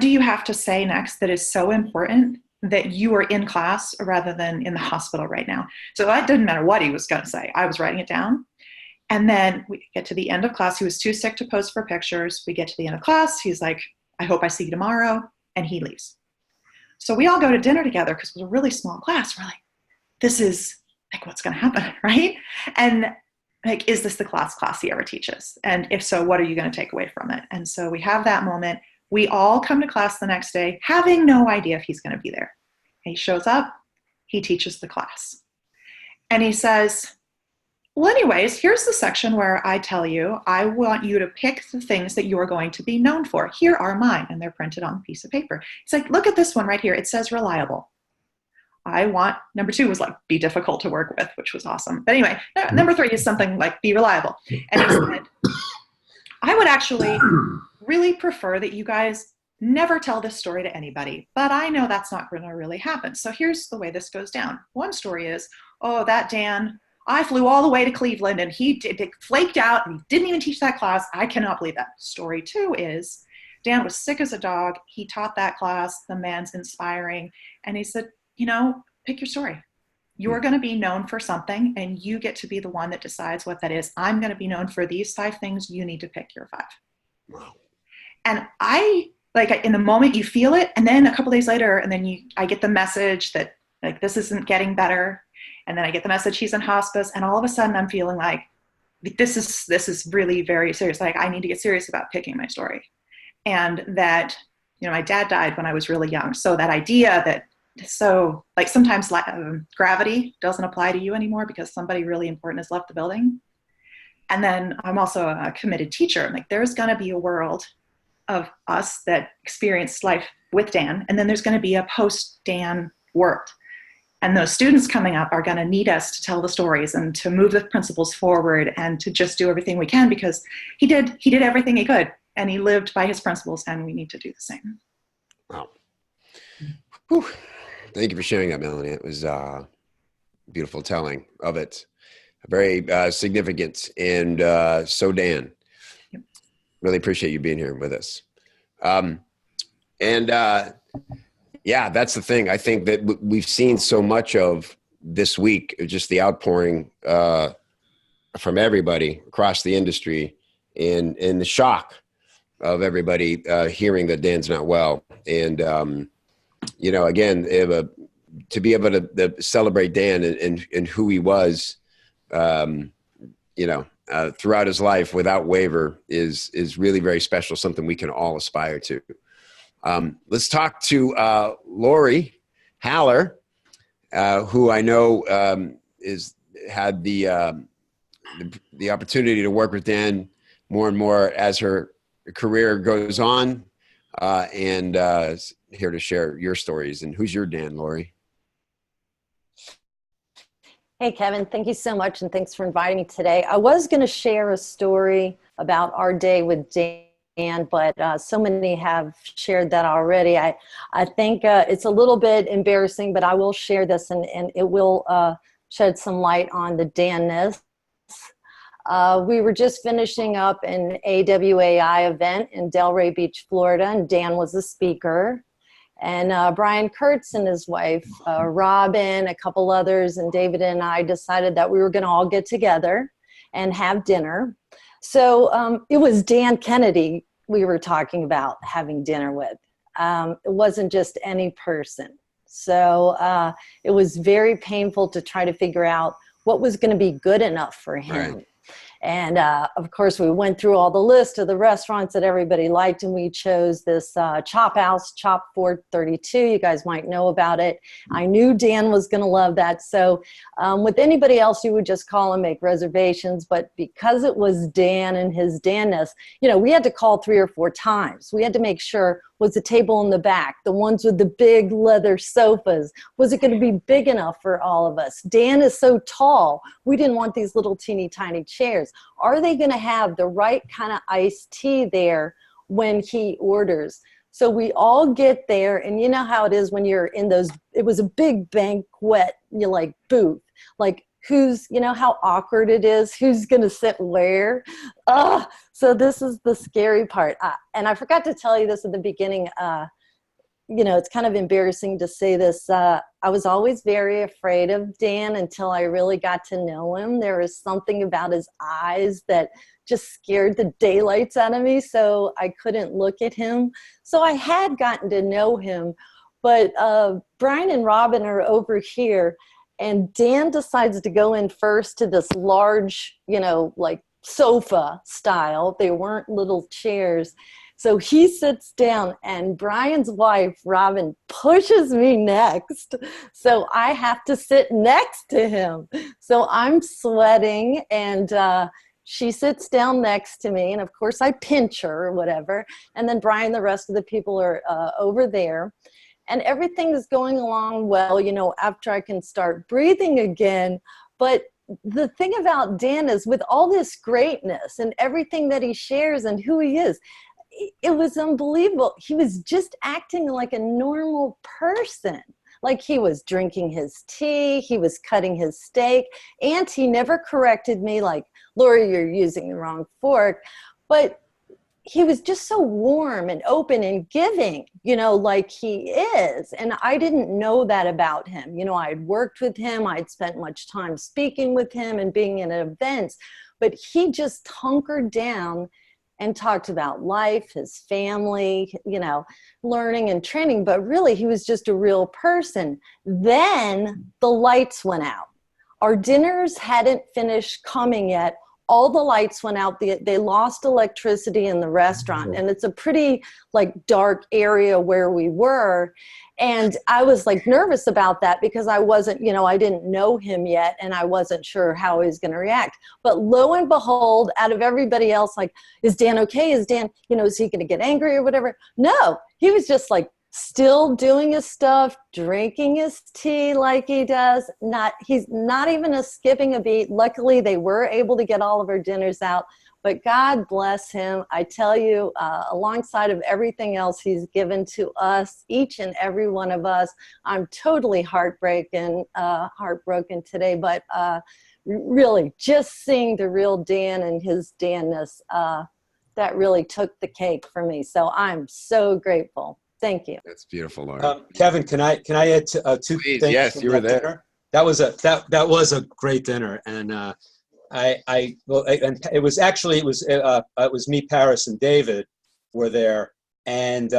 do you have to say next that is so important that you are in class rather than in the hospital right now? So it didn't matter what he was going to say. I was writing it down. And then we get to the end of class. He was too sick to pose for pictures. We get to the end of class. He's like, I hope I see you tomorrow. And he leaves. So we all go to dinner together because it was a really small class. We're like, this is like, what's going to happen, right? And like, is this the class he ever teaches? And if so, what are you going to take away from it? And so we have that moment. We all come to class the next day having no idea if he's going to be there. And he shows up, he teaches the class. And he says, well, anyways, here's the section where I tell you, I want you to pick the things that you are going to be known for. Here are mine. And they're printed on a piece of paper. He's like, look at this one right here. It says reliable. Number 2 was like, be difficult to work with, which was awesome. But anyway, number 3 is something like, be reliable. And he said, I would actually really prefer that you guys never tell this story to anybody, but I know that's not going to really happen. So here's the way this goes down. One story is, oh, that Dan, I flew all the way to Cleveland and he flaked out and he didn't even teach that class. I cannot believe that. Story two is, Dan was sick as a dog. He taught that class. The man's inspiring. And he said, you know, pick your story. You're going to be known for something and you get to be the one that decides what that is. I'm going to be known for these 5 things. You need to pick your 5. Wow. And I, like, in the moment you feel it, and then a couple days later, and then I get the message that, like, this isn't getting better. And then I get the message he's in hospice, and all of a sudden I'm feeling like this is really very serious. Like, I need to get serious about picking my story. And that, you know, my dad died when I was really young. So that idea that, so like sometimes gravity doesn't apply to you anymore because somebody really important has left the building. And then I'm also a committed teacher. Like, there's going to be a world of us that experienced life with Dan, and then there's going to be a post-Dan world. And those students coming up are going to need us to tell the stories and to move the principles forward and to just do everything we can, because he did everything he could and he lived by his principles, and we need to do the same. Wow. Whew. Thank you for sharing that, Melanie. It was beautiful telling of it. Very significant and so Dan. Yep. Really appreciate you being here with us. Yeah, that's the thing. I think that we've seen so much of this week, just the outpouring from everybody across the industry and the shock of everybody hearing that Dan's not well. And, you know, again, to be able to celebrate Dan and who he was, you know, throughout his life without waiver is really very special, something we can all aspire to. Let's talk to Lori Haller, who I know had the opportunity to work with Dan more and more as her career goes on, and is here to share your stories. And who's your Dan, Lori? Hey, Kevin, thank you so much, and thanks for inviting me today. I was going to share a story about our day with Dan, but so many have shared that already. I think it's a little bit embarrassing, but I will share this, and it will shed some light on the Dan-ness. We were just finishing up an AWAI event in Delray Beach, Florida, and Dan was the speaker. And Brian Kurtz and his wife, Robin, a couple others, and David and I decided that we were going to all get together and have dinner. So it was Dan Kennedy we were talking about having dinner with. It wasn't just any person. So it was very painful to try to figure out what was going to be good enough for him. Right. And of course, we went through all the list of the restaurants that everybody liked, and we chose this Chop House, Chop 432. You guys might know about it. I knew Dan was going to love that. So with anybody else, you would just call and make reservations. But because it was Dan and his Dan-ness, you know, we had to call 3 or 4 times. We had to make sure, was the table in the back, the ones with the big leather sofas, was it going to be big enough for all of us? Dan is so tall, we didn't want these little teeny tiny chairs. Are they going to have the right kind of iced tea there when he orders? So we all get there, and you know how it is when you're in those, it was a big banquet, you like booth, like who's, you know how awkward it is, who's going to sit where. So this is the scary part. And I forgot to tell you this at the beginning. You know, it's kind of embarrassing to say this. I was always very afraid of Dan until I really got to know him. There was something about his eyes that just scared the daylights out of me, so I couldn't look at him. So I had gotten to know him, but Brian and Robin are over here, and Dan decides to go in first to this large, you know, like sofa style. They weren't little chairs. So he sits down, and Brian's wife, Robin, pushes me next. So I have to sit next to him. So I'm sweating, and she sits down next to me. And of course I pinch her or whatever. And then Brian, the rest of the people are over there. And everything is going along well, you know, after I can start breathing again. But the thing about Dan is, with all this greatness and everything that he shares and who he is, it was unbelievable. He was just acting like a normal person. Like he was drinking his tea, he was cutting his steak, and he never corrected me like, Lori, you're using the wrong fork. But he was just so warm and open and giving, like he is. And I didn't know that about him. I had worked with him. I'd spent much time speaking with him and being in events, but he just hunkered down and talked about life, his family, learning and training, but really he was just a real person. Then the lights went out. Our dinners hadn't finished coming yet. All the lights went out. They lost electricity in the restaurant, and it's a pretty dark area where we were. And I was nervous about that because I wasn't, I didn't know him yet, and I wasn't sure how he was going to react. But lo and behold, out of everybody else, is Dan okay? Is Dan, is he going to get angry or whatever? No, he was just still doing his stuff, drinking his tea like he does. He's not even skipping a beat. Luckily, they were able to get all of our dinners out. But God bless him. I tell you, alongside of everything else he's given to us, each and every one of us, I'm totally heartbroken today. But really, just seeing the real Dan and his Danness, that really took the cake for me. So I'm so grateful. Thank you. That's beautiful, Laura. Kevin, can I add two Please, things? yes, you were there. Dinner? That was a great dinner, and and it was me, Paris, and David were there, and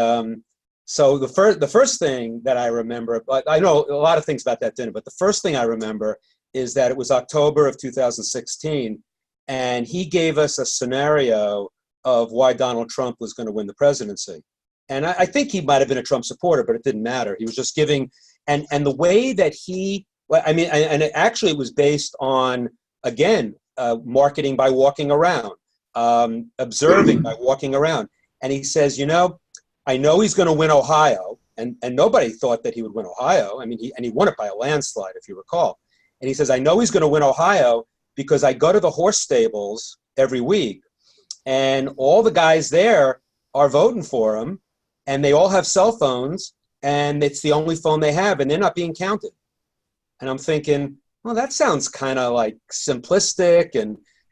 so the first thing that I remember, I know a lot of things about that dinner, but the first thing I remember is that it was October of 2016, and he gave us a scenario of why Donald Trump was going to win the presidency. And I think he might have been a Trump supporter, but it didn't matter. He was just giving, and the way that and it was based on, again, marketing by walking around, observing by walking around. And he says, I know he's going to win Ohio, and nobody thought that he would win Ohio. I mean, he won it by a landslide, if you recall. And he says, I know he's going to win Ohio because I go to the horse stables every week, and all the guys there are voting for him. And they all have cell phones, and it's the only phone they have, and they're not being counted. And I'm thinking, well, that sounds kind of simplistic.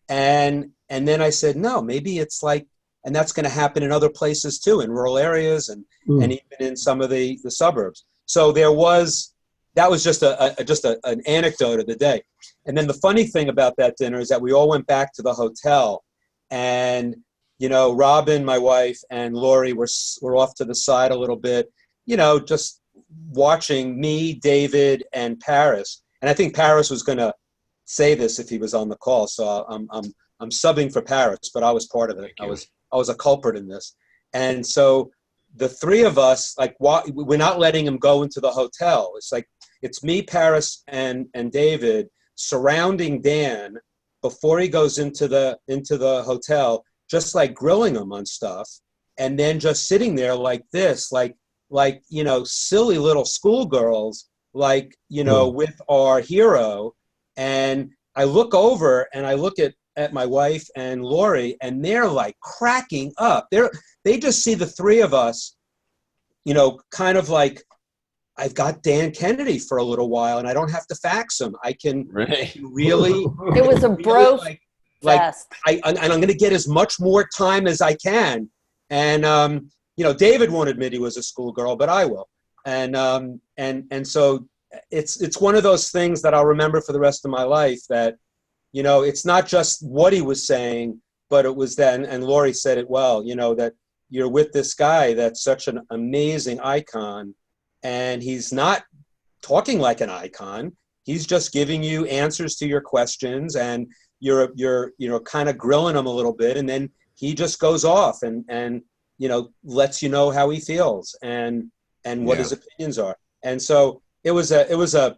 And then I said, no, maybe it's and that's going to happen in other places too, in rural areas and even in some of the suburbs. So that was just an anecdote of the day. And then the funny thing about that dinner is that we all went back to the hotel, and Robin, my wife, and Lori were off to the side a little bit, just watching me, David, and Paris. And I think Paris was going to say this if he was on the call. So I'm subbing for Paris, but I was part of it. I was a culprit in this. And so the three of us, we're not letting him go into the hotel. It's me, Paris, and David surrounding Dan before he goes into the hotel, just grilling him on stuff, and then just sitting there like this, silly little schoolgirls, with our hero. And I look over and I look at my wife and Lori, and they're cracking up. They just see the three of us, kind of I've got Dan Kennedy for a little while, and I don't have to fax him. I can really. It was a bro. I'm going to get as much more time as I can. And, David won't admit he was a schoolgirl, but I will. And so it's one of those things that I'll remember for the rest of my life, that, it's not just what he was saying, but it was then, and Lori said it well, that you're with this guy that's such an amazing icon, and he's not talking like an icon. He's just giving you answers to your questions, and you're kind of grilling him a little bit, and then he just goes off and lets you know how he feels and what his opinions are. And so it was a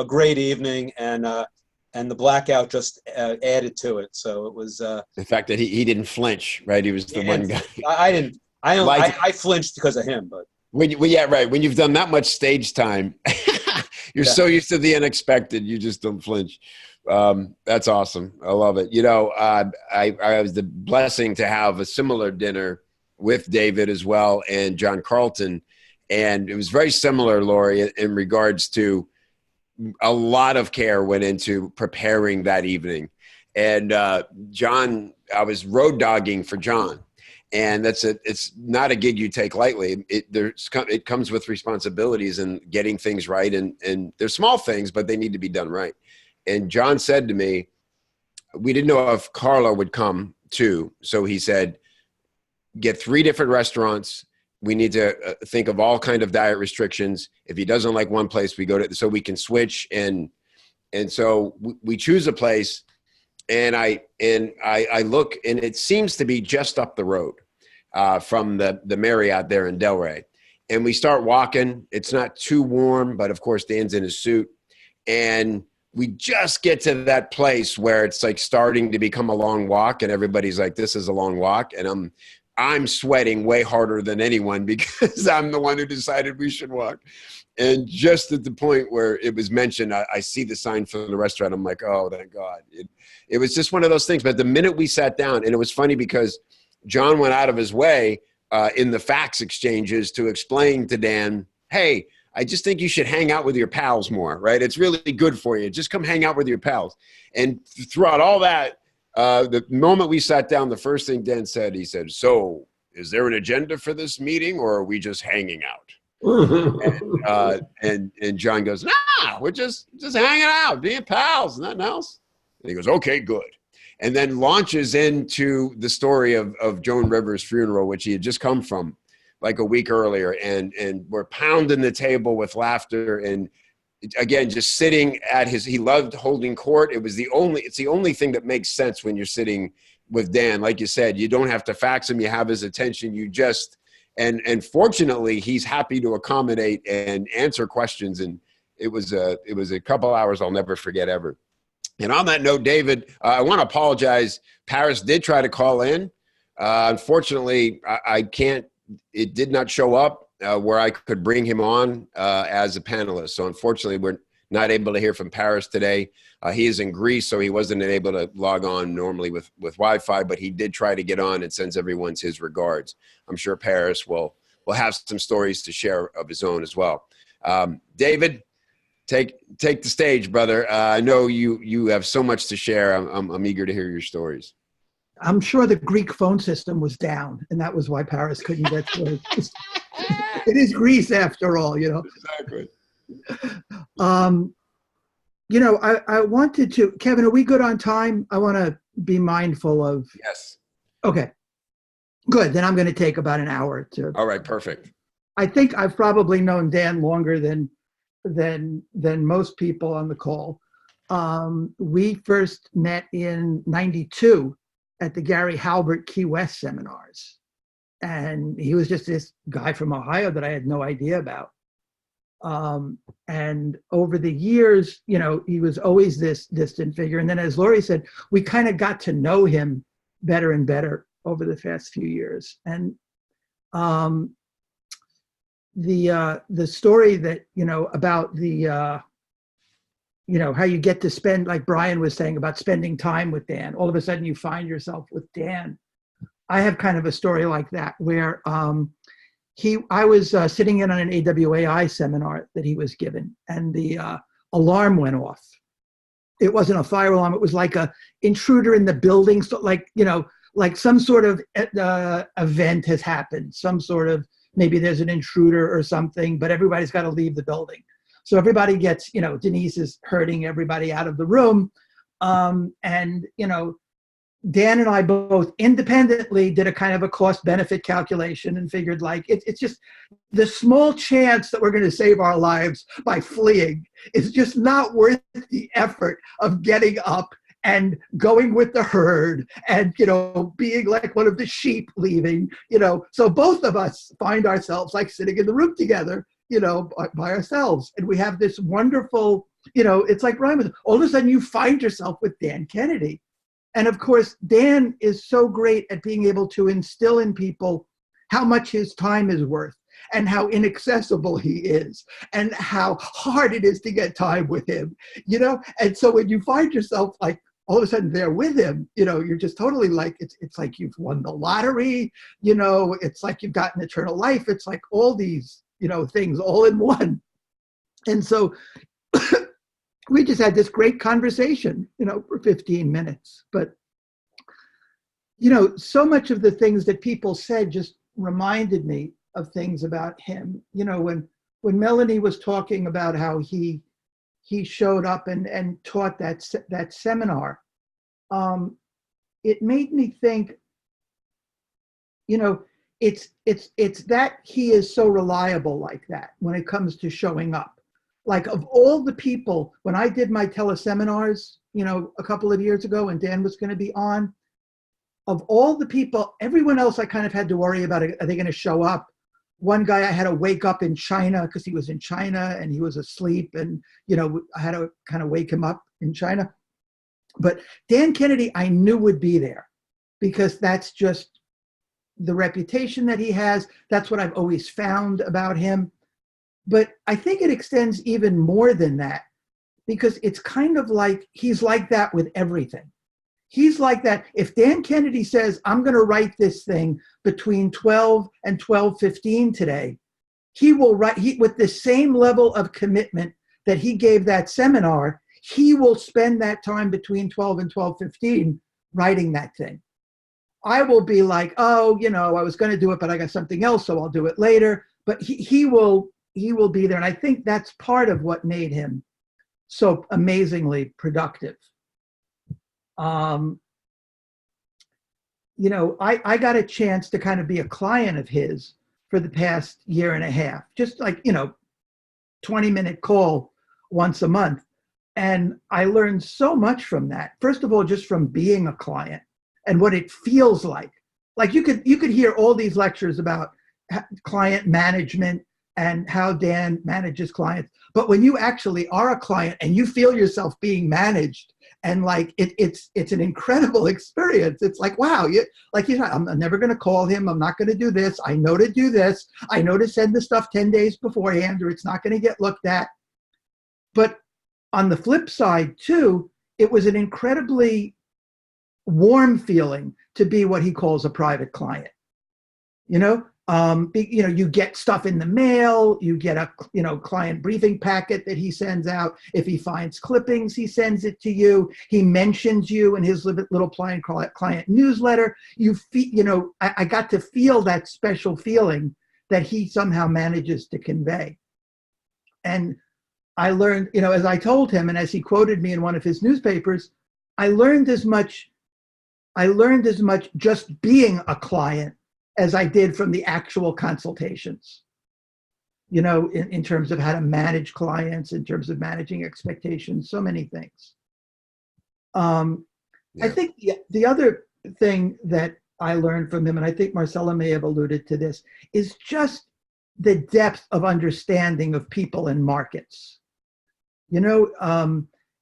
great evening, and the blackout just added to it. So it was the fact that he didn't flinch, right? He was the one guy. I flinched because of him, but when you've done that much stage time, you're so used to the unexpected, you just don't flinch. That's awesome. I love it. I was the blessing to have a similar dinner with David as well and John Carlton. And it was very similar, Lori, in regards to a lot of care went into preparing that evening. And John, I was road dogging for John. And it's not a gig you take lightly. It comes with responsibilities and getting things right. And they're small things, but they need to be done right. And John said to me, we didn't know if Carlo would come too. So he said, get 3 different restaurants. We need to think of all kind of diet restrictions. If he doesn't like one place, we go to, so we can switch. And so we choose a place. And I look, and it seems to be just up the road from the Marriott there in Delray. And we start walking. It's not too warm, but of course Dan's in his suit. And we just get to that place where it's like starting to become a long walk, and everybody's like, this is a long walk. And I'm sweating way harder than anyone because I'm the one who decided we should walk. And just at the point where it was mentioned, I see the sign for the restaurant. I'm like, oh, thank God. It was just one of those things. But the minute we sat down, and it was funny because John went out of his way in the fax exchanges to explain to Dan, hey, I just think you should hang out with your pals more, right? It's really good for you. Just come hang out with your pals. And throughout all that, the moment we sat down, the first thing Dan said, he said, so is there an agenda for this meeting, or are we just hanging out? and John goes, nah, we're just hanging out, being pals, nothing else. And he goes, okay, good. And then launches into the story of Joan Rivers' funeral, which he had just come from like a week earlier. And we're pounding the table with laughter. And again, just sitting at he loved holding court. It's the only thing that makes sense when you're sitting with Dan. Like you said, you don't have to fax him. You have his attention. You just, and fortunately he's happy to accommodate and answer questions. And it was a couple hours I'll never forget ever. And on that note, David, I want to apologize. Paris did try to call in. Unfortunately, I can't, it did not show up where I could bring him on as a panelist. So unfortunately, we're not able to hear from Paris today. He is in Greece, so he wasn't able to log on normally with Wi-Fi, but he did try to get on and sends everyone his regards. I'm sure Paris will have some stories to share of his own as well. David, take the stage, brother. I know you have so much to share. I'm eager to hear your stories. I'm sure the Greek phone system was down, and that was why Paris couldn't get through. It is Greece after all, you know. Exactly. You know, I wanted to, Kevin, are we good on time? I want to be mindful of. Yes. Okay, good. Then I'm going to take about an hour to. All right, perfect. I think I've probably known Dan longer than most people on the call. We first met in '92 at the Gary Halbert Key West seminars. And he was just this guy from Ohio that I had no idea about. And over the years, you know, he was always this distant figure. And then as Lori said, we kind of got to know him better and better over the past few years. And the story that, you know, about the, you know, how you get to spend, like Brian was saying about spending time with Dan, all of a sudden you find yourself with Dan. I have kind of a story like that where I was sitting in on an AWAI seminar that he was given, and the alarm went off. It wasn't a fire alarm. It was like a intruder in the building. So like, you know, like some sort of event has happened, some sort of, maybe there's an intruder or something, but everybody's got to leave the building. So everybody gets, you know, Denise is herding everybody out of the room. And, you know, Dan and I both independently did a kind of a cost benefit calculation and figured like, it's just the small chance that we're going to save our lives by fleeing is just not worth the effort of getting up and going with the herd and, you know, being like one of the sheep leaving, you know. So both of us find ourselves like sitting in the room together, you know, by ourselves. And we have this wonderful, you know, it's like Ryan, all of a sudden you find yourself with Dan Kennedy. And of course, Dan is so great at being able to instill in people how much his time is worth and how inaccessible he is and how hard it is to get time with him, you know? And so when you find yourself like all of a sudden they're with him, you're just totally like, it's like you've won the lottery, it's like you've gotten eternal life. It's like all these, things all in one. And so we just had this great conversation, for 15 minutes. But, so much of the things that people said just reminded me of things about him. When Melanie was talking about how he showed up and taught that seminar, it made me think, it's that he is so reliable like that when it comes to showing up. Like, of all the people, when I did my teleseminars, a couple of years ago, and Dan was going to be on, of all the people, everyone else I kind of had to worry about, are they going to show up? One guy I had to wake up in China because he was in China and he was asleep, and I had to kind of wake him up in China. But Dan Kennedy, I knew would be there because that's just the reputation that he has. That's what I've always found about him. But I think it extends even more than that, because it's kind of like he's like that with everything. He's like that. If Dan Kennedy says, I'm going to write this thing between 12 and 12:15 today, he will write with the same level of commitment that he gave that seminar. He will spend that time between 12 and 12:15 writing that thing. I will be like, oh, I was going to do it, but I got something else, so I'll do it later. But he will be there. And I think that's part of what made him so amazingly productive. I got a chance to kind of be a client of his for the past year and a half, just like, 20-minute call once a month. And I learned so much from that. First of all, just from being a client and what it feels like. Like you could hear all these lectures about client management and how Dan manages clients. But when you actually are a client and you feel yourself being managed, and like it's an incredible experience. It's like, wow, I'm never going to call him. I'm not going to do this. I know to do this. I know to send the stuff 10 days beforehand, or it's not going to get looked at. But on the flip side too, it was an incredibly warm feeling to be what he calls a private client. You get stuff in the mail, you get a, client briefing packet that he sends out. If he finds clippings, he sends it to you. He mentions you in his little client newsletter. I got to feel that special feeling that he somehow manages to convey. And I learned, as I told him, and as he quoted me in one of his newspapers, I learned as much just being a client as I did from the actual consultations, in terms of how to manage clients, in terms of managing expectations, so many things. Yeah. I think the other thing that I learned from him, and I think Marcella may have alluded to this, is just the depth of understanding of people and markets.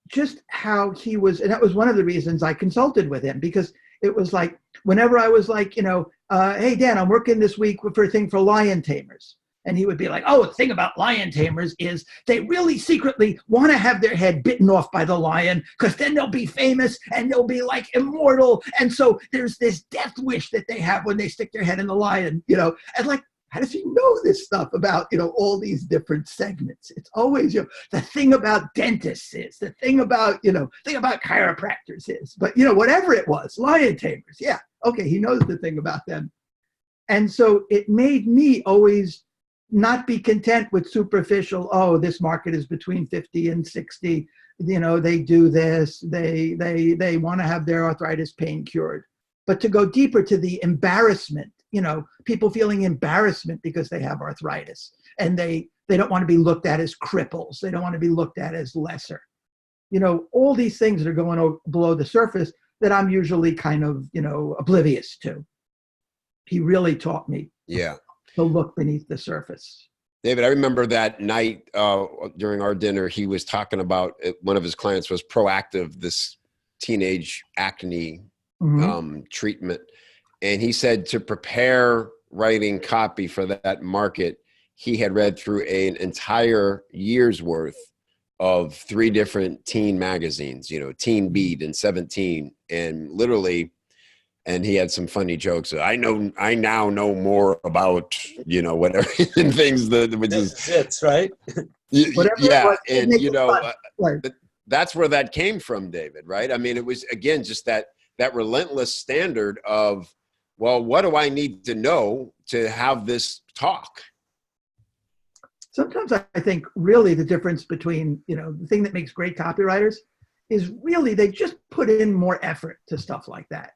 Just how he was, and that was one of the reasons I consulted with him, because it was like, whenever I was like, hey, Dan, I'm working this week for a thing for lion tamers. And he would be like, oh, the thing about lion tamers is they really secretly want to have their head bitten off by the lion, because then they'll be famous and they'll be like immortal. And so there's this death wish that they have when they stick their head in the lion, and like, how does he know this stuff about, all these different segments? It's always, the thing about dentists is, the thing about, thing about chiropractors is, but, whatever it was, lion tamers. Yeah. Okay. He knows the thing about them. And so it made me always not be content with superficial, oh, this market is between 50 and 60. They do this, they want to have their arthritis pain cured, but to go deeper to the embarrassment, people feeling embarrassment because they have arthritis, and they don't want to be looked at as cripples. They don't want to be looked at as lesser. All these things that are going below the surface that I'm usually kind of, oblivious to. He really taught me to look beneath the surface. David, I remember that night during our dinner, he was talking about one of his clients was Proactiv, this teenage acne treatment. And he said to prepare writing copy for that market, he had read through an entire year's worth of 3 different teen magazines, you know, Teen Beat and 17, and literally, and he had some funny jokes. I now know more about, you know, whatever and things that, which is, It's right. Whatever it yeah. was, it And, makes you it know, fun. Right. that's where that came from, David, right? I mean, it was, again, just that relentless standard of, well, what do I need to know to have this talk? Sometimes I think really the difference between, you know, the thing that makes great copywriters is really they just put in more effort to stuff like that.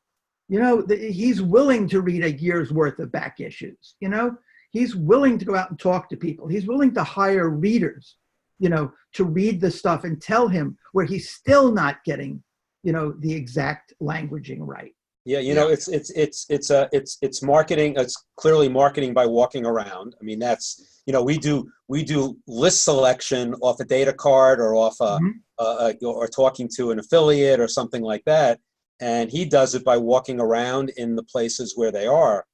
You know, he's willing to read a year's worth of back issues. You know, he's willing to go out and talk to people. He's willing to hire readers, you know, to read the stuff and tell him where he's still not getting, you know, the exact languaging right. Yeah, you know, it's marketing. It's clearly marketing by walking around. I mean, that's, you know, we do list selection off a data card or off or talking to an affiliate or something like that, and he does it by walking around in the places where they are,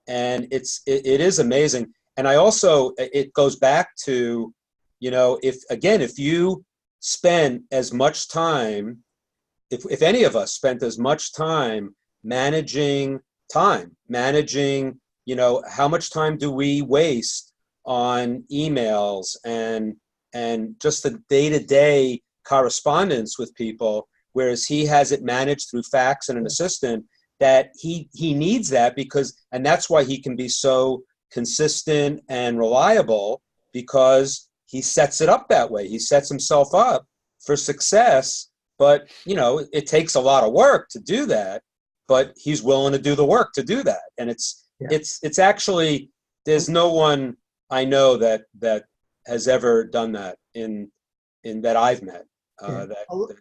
and it is amazing. And I also, it goes back to, you know, if you spend as much time, if any of us spent as much time managing, you know, how much time do we waste on emails and just the day-to-day correspondence with people, whereas he has it managed through fax and an assistant, that he needs that and that's why he can be so consistent and reliable, because he sets it up that way. He sets himself up for success, but, you know, it takes a lot of work to do that. But he's willing to do the work to do that, and it's actually, there's no one I know that has ever done that in that I've met. To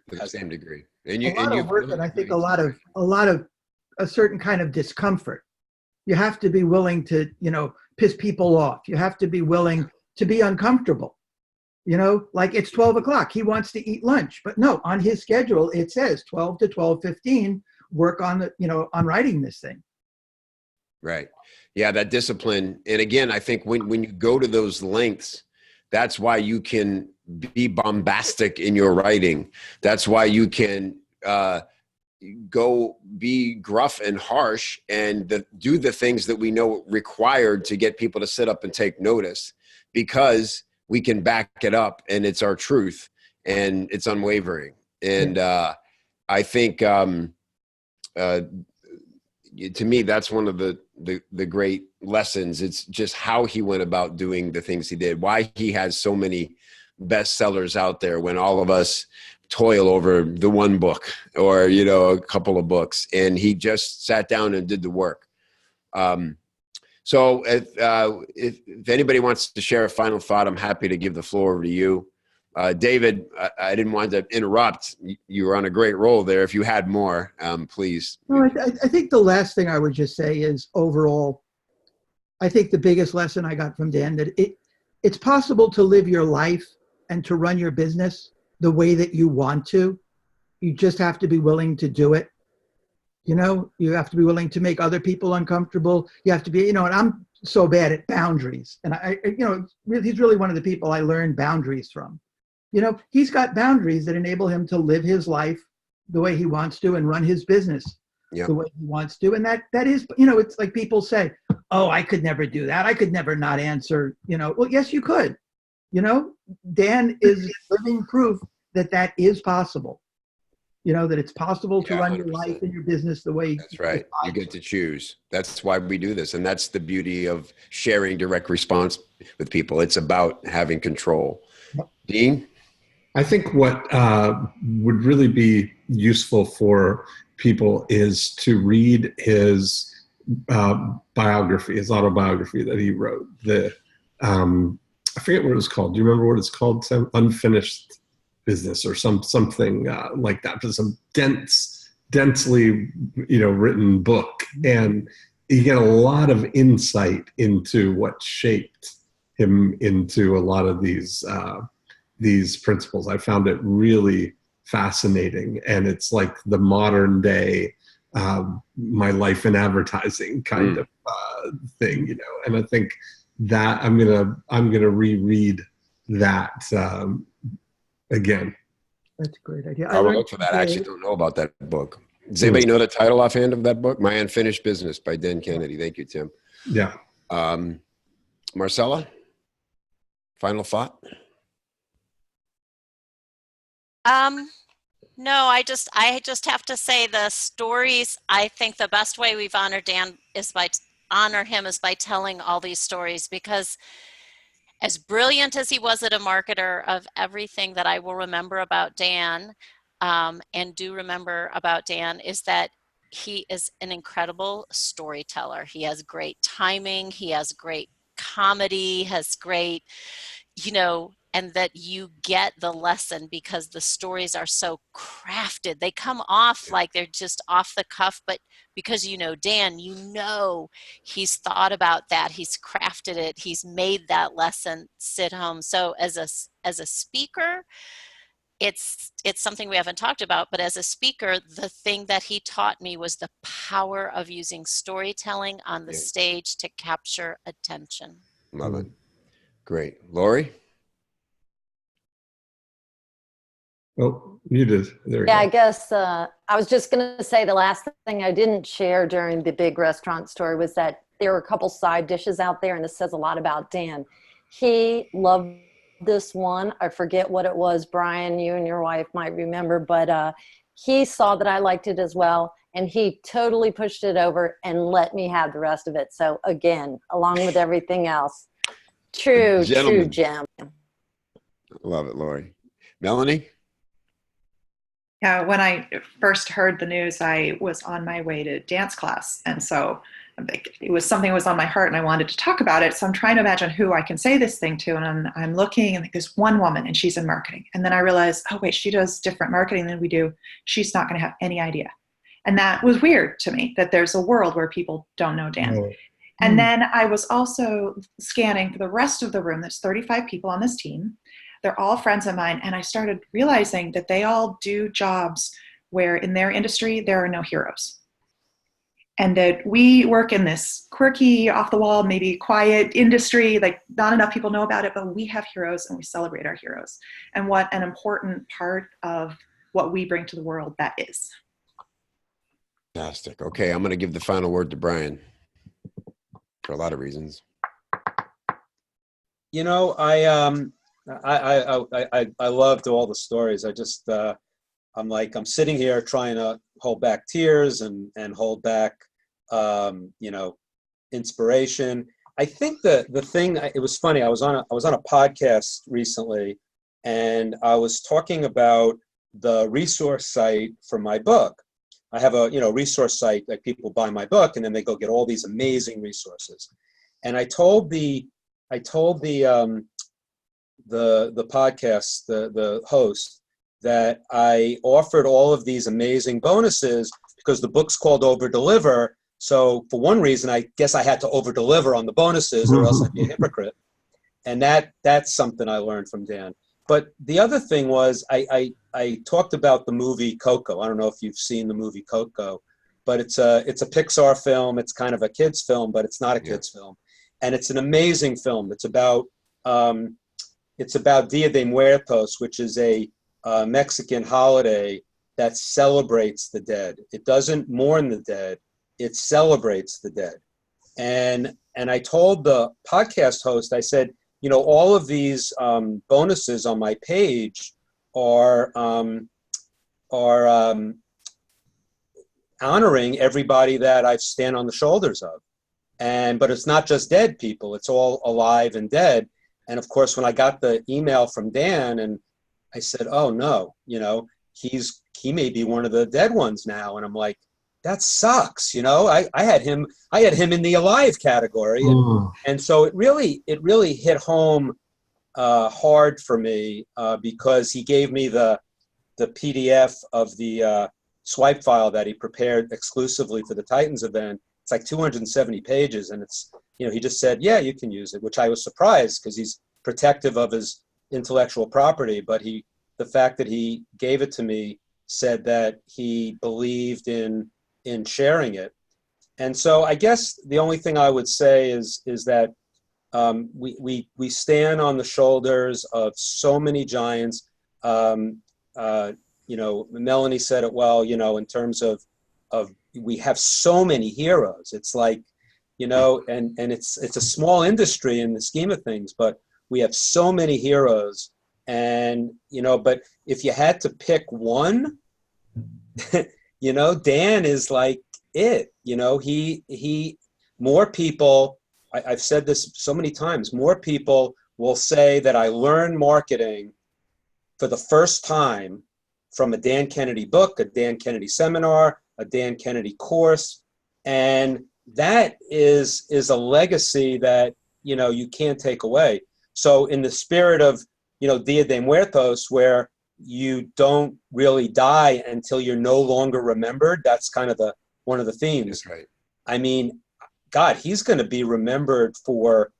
the same degree, and a lot of work, and I think a lot of a certain kind of discomfort. You have to be willing to, you know, piss people off. You have to be willing to be uncomfortable. You know, like it's 12 o'clock. He wants to eat lunch, but no, on his schedule it says 12 to 12:15. Work on the, you know, on writing this thing. Right. Yeah, that discipline. And again, I think when you go to those lengths, that's why you can be bombastic in your writing. That's why you can go be gruff and harsh and do the things that we know required to get people to sit up and take notice, because we can back it up and it's our truth and it's unwavering. And I think, to me, that's one of the great lessons. It's just how he went about doing the things he did, why he has so many bestsellers out there when all of us toil over the one book or, you know, a couple of books, and he just sat down and did the work. So if anybody wants to share a final thought, I'm happy to give the floor over to you. David, I didn't want to interrupt. You were on a great roll there. If you had more, please. No, I think the last thing I would just say is, overall, I think the biggest lesson I got from Dan, that it's possible to live your life and to run your business the way that you want to. You just have to be willing to do it. You know, you have to be willing to make other people uncomfortable. You have to be, you know, and I'm so bad at boundaries. And you know, he's really one of the people I learned boundaries from. You know, he's got boundaries that enable him to live his life the way he wants to and run his business the way he wants to. And that is, you know, it's like people say, oh, I could never do that. I could never not answer, you know. Well, yes, you could. You know, Dan is living proof that that is possible. You know, that it's possible to run your 100%. life and your business the way. That's right. You get to choose. That's why we do this. And that's the beauty of sharing direct response with people. It's about having control. Dean? I think what would really be useful for people is to read his biography, his autobiography that he wrote. I forget what it was called. Do you remember what it's called? Some Unfinished Business or something like that. Just some densely, you know, written book, and you get a lot of insight into what shaped him into a lot of these principles. I found it really fascinating, and it's like the modern day my life in advertising kind of thing, you know. And I think that I'm gonna reread that again. That's a great idea. I will learned look for that. I actually today- don't know about that book. Does anybody know the title offhand of that book? My Unfinished Business by Dan Kennedy. Thank you, Tim. Yeah. Marcella, final thought? No, I just have to say the stories. I think the best way we've honored Dan is honor him is by telling all these stories, because as brilliant as he was at a marketer, of everything that I will remember about Dan, and do remember about Dan, is that he is an incredible storyteller. He has great timing. He has great comedy, has great, and that you get the lesson because the stories are so crafted. They come off like they're just off the cuff, but because Dan, he's thought about that. He's crafted it. He's made that lesson sit home. So as a speaker, it's something we haven't talked about, but as a speaker, the thing that he taught me was the power of using storytelling on the stage to capture attention. Love it. Great. Lori? Oh, you did. There you go. Yeah, I guess I was just going to say the last thing I didn't share during the big restaurant story was that there were a couple side dishes out there, and this says a lot about Dan. He loved this one. I forget what it was. Brian, you and your wife might remember, but he saw that I liked it as well, and he totally pushed it over and let me have the rest of it. So again, along with everything else, true gem. Love it, Lori. Melanie? Yeah, when I first heard the news, I was on my way to dance class. And so it was something that was on my heart and I wanted to talk about it. So I'm trying to imagine who I can say this thing to. And I'm looking and there's one woman and she's in marketing. And then I realized, oh, wait, she does different marketing than we do. She's not going to have any idea. And that was weird to me, that there's a world where people don't know Dan. Oh. And then I was also scanning for the rest of the room. There's 35 people on this team. They're all friends of mine. And I started realizing that they all do jobs where in their industry, there are no heroes. And that we work in this quirky, off the wall, maybe quiet industry, like not enough people know about it, but we have heroes and we celebrate our heroes. And what an important part of what we bring to the world that is. Fantastic. Okay, I'm going to give the final word to Brian for a lot of reasons. I loved all the stories. I just, I'm sitting here trying to hold back tears and hold back, inspiration. I think the thing, it was funny. I was on a podcast recently and I was talking about the resource site for my book. I have a, resource site that people buy my book and then they go get all these amazing resources. And I told the podcast, the host, that I offered all of these amazing bonuses because the book's called Over Deliver. So for one reason, I guess I had to over deliver on the bonuses or else I'd be a hypocrite. And that's something I learned from Dan. But the other thing was I talked about the movie Coco. I don't know if you've seen the movie Coco, but it's a Pixar film. It's kind of a kid's film, but it's not a kid's film. And it's an amazing film. It's about Dia de Muertos, which is a Mexican holiday that celebrates the dead. It doesn't mourn the dead. It celebrates the dead. And I told the podcast host, I said, all of these bonuses on my page are honoring everybody that I stand on the shoulders of. But it's not just dead people. It's all alive and dead. And of course, when I got the email from Dan and I said, oh no, he may be one of the dead ones now. And I'm like, that sucks. I had him in the alive category. And so it really hit home hard for me because he gave me the PDF of the swipe file that he prepared exclusively for the Titans event. It's like 270 pages. And it's, he just said, yeah, you can use it, which I was surprised because he's protective of his intellectual property. But the fact that he gave it to me said that he believed in sharing it. And so I guess the only thing I would say is that we stand on the shoulders of so many giants. You know, Melanie said it well, you know, in terms of we have so many heroes. It's like, you know, and it's a small industry in the scheme of things, but we have so many heroes. And, you know, but if you had to pick one, you know, Dan is like it, you know, he more people, I've said this so many times, more people will say that I learned marketing for the first time from a Dan Kennedy book, a Dan Kennedy seminar, a Dan Kennedy course. And that is a legacy that, you know, you can't take away. So in the spirit of, you know, Dia de Muertos, where you don't really die until you're no longer remembered, that's kind of one of the themes. That's right. I mean, God, he's going to be remembered for,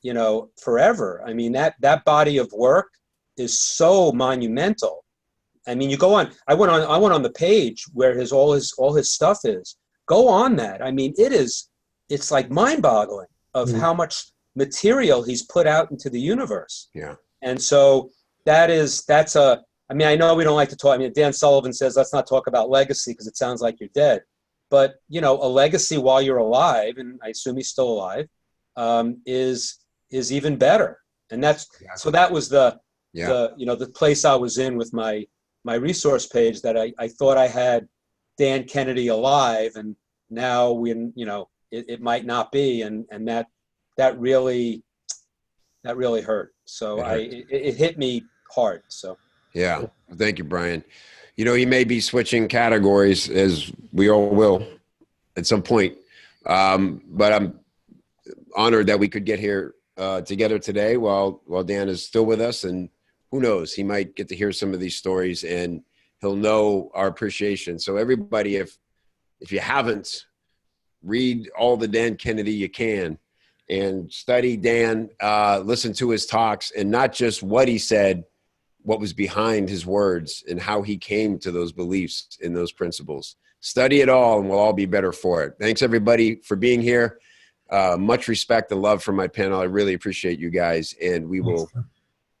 you know, forever. I mean, that body of work is so monumental. I mean, you go on. I went on the page where all his stuff is. Go on that. I mean, it's like mind-boggling of how much material he's put out into the universe. Yeah. And so that's a. I mean, I know we don't like to talk. I mean, Dan Sullivan says let's not talk about legacy because it sounds like you're dead. But you know, a legacy while you're alive, and I assume he's still alive, is even better. And so that was the you know, the place I was in with my resource page, that I thought I had Dan Kennedy alive, and now you know, it might not be, and that really hurt. So it hit me hard. So yeah, thank you, Brian. You know, he may be switching categories, as we all will at some point, but I'm honored that we could get here together today while Dan is still with us, and who knows, he might get to hear some of these stories and he'll know our appreciation. So everybody, if you haven't, read all the Dan Kennedy you can and study Dan, listen to his talks, and not just what he said, what was behind his words and how he came to those beliefs and those principles. Study it all and we'll all be better for it. Thanks everybody for being here. Much respect and love from my panel. I really appreciate you guys, and we will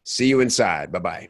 see you inside. Bye-bye.